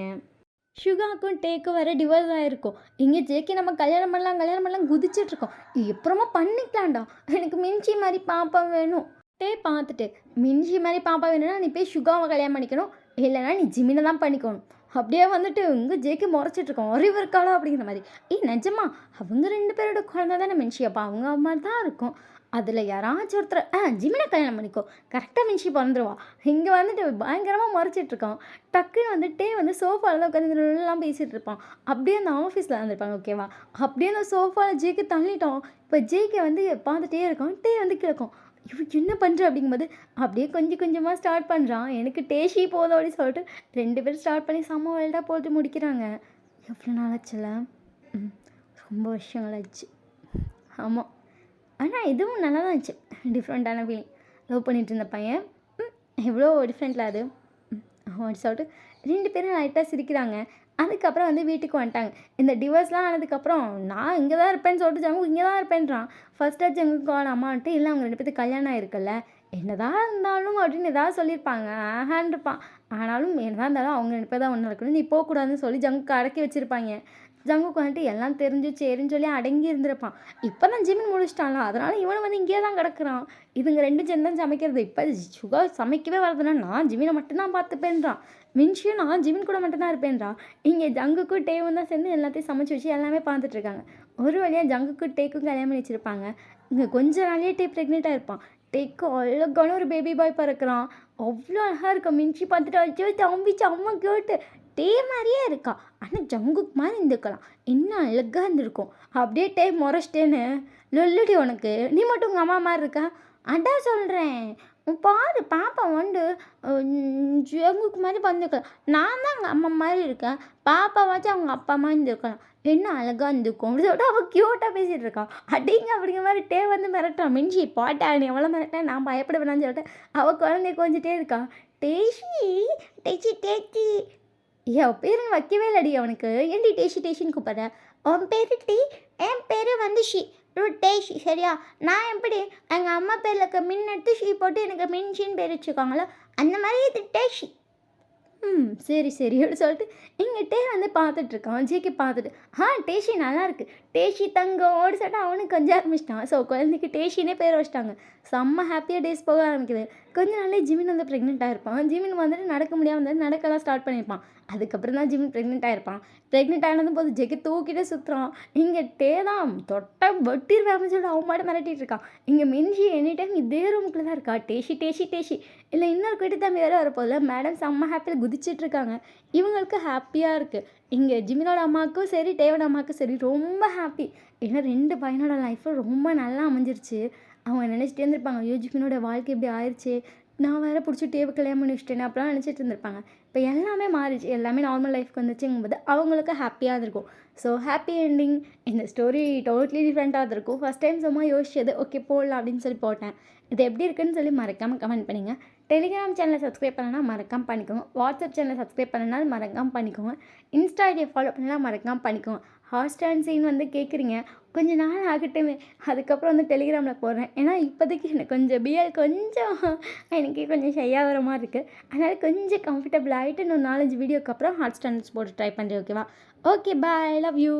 சுகாக்கும் டேக்கும் வேறு டிவோர்ஸ் ஆகிருக்கும். இங்கே ஜேகே நம்ம கல்யாணம் பண்ணலாம் குதிச்சிட்ருக்கோம். அப்புறமா பண்ணிக்கலாம்டா. எனக்கு மின்ஷி மாதிரி பாப்பா வேணும். டே பார்த்துட்டு மின்ஷி மாதிரி பாப்பா வேணும்னா நீ போய் சுகாவை கல்யாணம் பண்ணிக்கணும். இல்லைனா நீ ஜிமினை தான் பண்ணிக்கணும். அப்படியே வந்துட்டு இங்கே ஜேகே முறைச்சிட்ருக்கோம். அறிவு இருக்காளோ அப்படிங்கிற மாதிரி. நிஜமா அவங்க 2 பேரோட குழந்தை தானே மின்ஷி. அப்போ அவங்க அம்மா தான் இருக்கும். அதில் யாராச்சும் ஒருத்தர் ஜிமினை கல்யாணம் பண்ணிக்கோ கரெக்டாக மின்ஷி பிறந்துருவா. இங்கே வந்துட்டு பயங்கரமாக முறைச்சிட்ருக்கான். டக்குன்னு வந்துட்டே வந்து சோஃபாவில் உட்காந்துலாம் பேசிகிட்டு இருப்பான். அப்படியே அந்த ஆஃபீஸில் வந்துருப்பாங்க ஓகேவா. அப்படியே அந்த சோஃபாவில் ஜேகே தள்ளிட்டோம். இப்போ ஜேகே வந்து பார்த்துட்டே இருக்கான். டே வந்து கிழக்கும் இவன் என்ன பண்ணுற அப்படிங்கும்போது அப்படியே கொஞ்சம் கொஞ்சமாக ஸ்டார்ட் பண்ணுறான். எனக்கு டேஷி போதும் அப்படின்னு சொல்லிட்டு 2 பேரும் ஸ்டார்ட் பண்ணி செம்ம வேல்டாக போட்டு முடிக்கிறாங்க. எவ்வளோ நாளாச்சுல ரொம்ப வருஷங்கள் ஆச்சு. ஆமாம் ஆனால் இதுவும் நல்லா தான் இருந்துச்சு. டிஃப்ரெண்ட்டான ஃபீலிங். லவ் பண்ணிகிட்டு இருந்த பையன் எவ்வளோ டிஃப்ரெண்ட்டில் அது அப்படி சொல்லிட்டு 2 பேரும் லைட்டாக சிரிக்கிறாங்க. அதுக்கப்புறம் வந்து வீட்டுக்கு வந்துட்டாங்க. இந்த டிவோர்ஸ்லாம் ஆனதுக்கப்புறம் நான் இங்கே தான் இருப்பேன்னு சொல்லிட்டு ஜங்கு இங்கே தான் இருப்பேன்றான். ஃபர்ஸ்ட்டாக ஜங்குக்கு கால் அம்மா வந்துட்டு இல்லை அவங்க 2 பேருக்கு கல்யாணம் ஆயிருக்குல்ல என்னதான் இருந்தாலும் அப்படின்னு ஏதாவது சொல்லியிருப்பாங்க. ஆஹான் இருப்பான். ஆனாலும் என்னதான் இருந்தாலும் அவங்க 2 பேர் தான் ஒன்றா இருக்கணும் நீ போகக்கூடாதுன்னு சொல்லி ஜங்குக்கு அடக்கி வச்சுருப்பாங்க. ஜங்குக்கு வந்துட்டு எல்லாம் தெரிஞ்சு சரின்னு சொல்லி அடங்கி இருந்திருப்பான். இப்போ தான் ஜிமின் முடிச்சிட்டான்ல அதனால் இவனும் வந்து இங்கே தான் கிடக்குறான். இதுங்க 2 சேர்ந்து தான் சமைக்கிறது. இப்போ சுகா சமைக்கவே வரதுன்னா நான் ஜிமினை மட்டும்தான் பார்த்துப்பேன்றான். மின்ஷியும் நான் ஜிமின் கூட மட்டும்தான் இருப்பேன்றா. இங்கே ஜங்குக்கும் டேவும் தான் சேர்ந்து எல்லாத்தையும் சமைச்சு வச்சு எல்லாமே பார்த்துட்ருக்காங்க. ஒரு வழியாக ஜங்குக்கும் டேக்கும் கல்யாணம் பண்ணி வச்சுருப்பாங்க. இங்கே கொஞ்ச நாளையே டே ப்ரெக்னெண்ட்டாக இருப்பான். டேக்கு அழகான ஒரு பேபி பாய் பிறக்கிறான். அவ்வளோ அழகாக இருக்கா. மின்ஷி பார்த்துட்டு அச்சோ தம்பி செம்ம கேட்டு டே மாதிரியே இருக்கா. ஆனால் ஜங்குக்கு மாதிரி இருந்துக்கலாம். இன்னும் அழகாக இருந்திருக்கும். அப்படியே டே முறைச்சிட்டேன்னு லொல்லுடி உனக்கு நீ மட்டும் உங்கள் அம்மா மாதிரி இருக்கா. அதான் சொல்கிறேன் பாரு பாப்பா வந்து ஜங்குக்கு மாதிரி வந்துருக்கலாம். நான் தான் அவங்க அம்மா மாதிரி இருக்கேன். பாப்பாவாச்சும் அவங்க அப்பா மாதிரி இருந்திருக்கலாம். என்ன அழகாக இருந்திருக்கும் அப்படி சொல்லிட்டு அவள் க்யூட்டாக பேசிகிட்டு இருக்கான். அடிங்க அப்படிங்கிற மாதிரி டே வந்து மிரட்டான். மின்ஷி பாட்டா நீ எவ்வளோ மிரட்டேன் நான் பயப்பட வேணான்னு சொல்லிட்டு அவள் குழந்தைய கொஞ்சிட்டே இருக்கான். டேஷி டேச்சி டேச்சி என் பேர் வைக்கவே இல்லடி அவனுக்கு. ஏன்டி டேஷி டேஷின்னு கூப்பிட்ற. அவன் பேர் டி என் பேர் வந்து ஷி டேஷி சரியா? நான் எப்படி எங்கள் அம்மா பேரில் இருக்க மின் எடுத்து ஷீ போட்டு எனக்கு மின்ஷின்னு பேர் வச்சுருக்காங்களோ அந்த மாதிரி இது டேஷி. சரி சரி அப்படி சொல்லிட்டு இங்கே டே வந்து பார்த்துட்ருக்கான் ஜேகே பார்த்துட்டு டேஷி நல்லா இருக்கு டேஷி தங்கம் ஓடி சொல்லிட்டு அவனுக்கு கொஞ்சம் ஆரம்பிச்சிட்டான். ஸோ குழந்தைக்கு டேஷினே பேர் வச்சிட்டாங்க. செம்ம ஹாப்பியாக டேஸ் போக ஆரம்பிக்குது. கொஞ்ச நாளே ஜிமின் வந்து ப்ரெக்னெண்ட்டாக இருப்பான். ஜிமின் வந்துட்டு நடக்க முடியாமல் வந்து நடக்கலாம் ஸ்டார்ட் பண்ணியிருப்பான். அதுக்கப்புறம் தான் ஜிமின் ப்ரெக்னெண்ட் ஆகிருப்பான். ப்ரெக்னெண்ட் ஆனதும் போது ஜெகி தூக்கிட்டே சுற்றுறான். இங்கே டே தான் தொட்டை வெட்டிடுவேன் சொல்லிட்டு அவன் மாட்டு மிரட்டிட்டு இருக்கான். இங்கே மின்ஷி எனி டைம் இதே ரூமுக்குள்ள தான் இருக்கா. டேஷி டேஷி டேஷி இல்லை இன்னொரு குட்டி தம்பி வேறு வரப்போதில்ல. மேடம் செம்ம ஹாப்பியில் குதிச்சிட்டு இருக்காங்க. இவங்களுக்கு ஹாப்பியாக இருக்குது. இங்கே ஜிமினோட அம்மாவுக்கும் சரி டேவோட அம்மாவுக்கும் சரி ரொம்ப ஹாப்பி. ஏன்னா 2 பையனோட லைஃப்பும் ரொம்ப நல்லா அமைஞ்சிருச்சு. அவங்க நினச்சிட்டே இருந்திருப்பாங்க, ஐயோ ஜிமினோட வாழ்க்கை இப்படி ஆயிடுச்சு, நான் வேறு பிடிச்சி டேவை கல்யாணம் பண்ணி வச்சிட்டேன் அப்படிலாம் நினச்சிட்டு இருந்திருப்பாங்க. இப்போ எல்லாமே மாறிடுச்சு. எல்லாமே நார்மல் லைஃப்க்கு வந்துச்சுங்கும்போது அவங்களுக்கு ஹாப்பியாக இருந்திருக்கும். So happy ending. இந்த ஸ்டோரி டோட்டலி டிஃப்ரெண்ட்டாக இருந்திருக்கும். ஃபஸ்ட் டைம் சும்மா யோசிச்சது ஓகே போடலாம் அப்படின்னு சொல்லி போட்டேன். இது எப்படி இருக்குன்னு சொல்லி மறக்காமல் கமெண்ட் பண்ணுங்கள். டெலிகிராம் சேனலை சப்ஸ்கிரைப் பண்ணனா மறக்காமல் பண்ணிக்கோங்க. வாட்ஸ்அப் சேனலை சப்ஸ்கிரைப் பண்ணனாலும் மறக்காமல் பண்ணிக்கோங்க. இன்ஸ்டா ஐடியை ஃபாலோ பண்ணலாம் மறக்காமல் பண்ணிக்கோங்க. ஹாட் அண்ட் சீன் வந்து கேட்குறீங்க, கொஞ்சம் நாள் ஆகட்டுமே, அதுக்கப்புறம் வந்து டெலிகிராமில் போடுறேன். ஏன்னா இப்போதைக்கு எனக்கு கொஞ்சம் பிஎல் கொஞ்சம் எனக்கு கொஞ்சம் ஷையாக வர மாதிரி இருக்குது. அதனால் கொஞ்சம் கம்ஃபர்டபுள் ஆகிட்டு இன்னும் 4-5 வீடியோக்கு அப்புறம் ஹாட் ஸ்டாண்டர்ட்ஸ் போட்டு ட்ரை பண்ணுறேன். ஓகேவா? Okay bye, love you.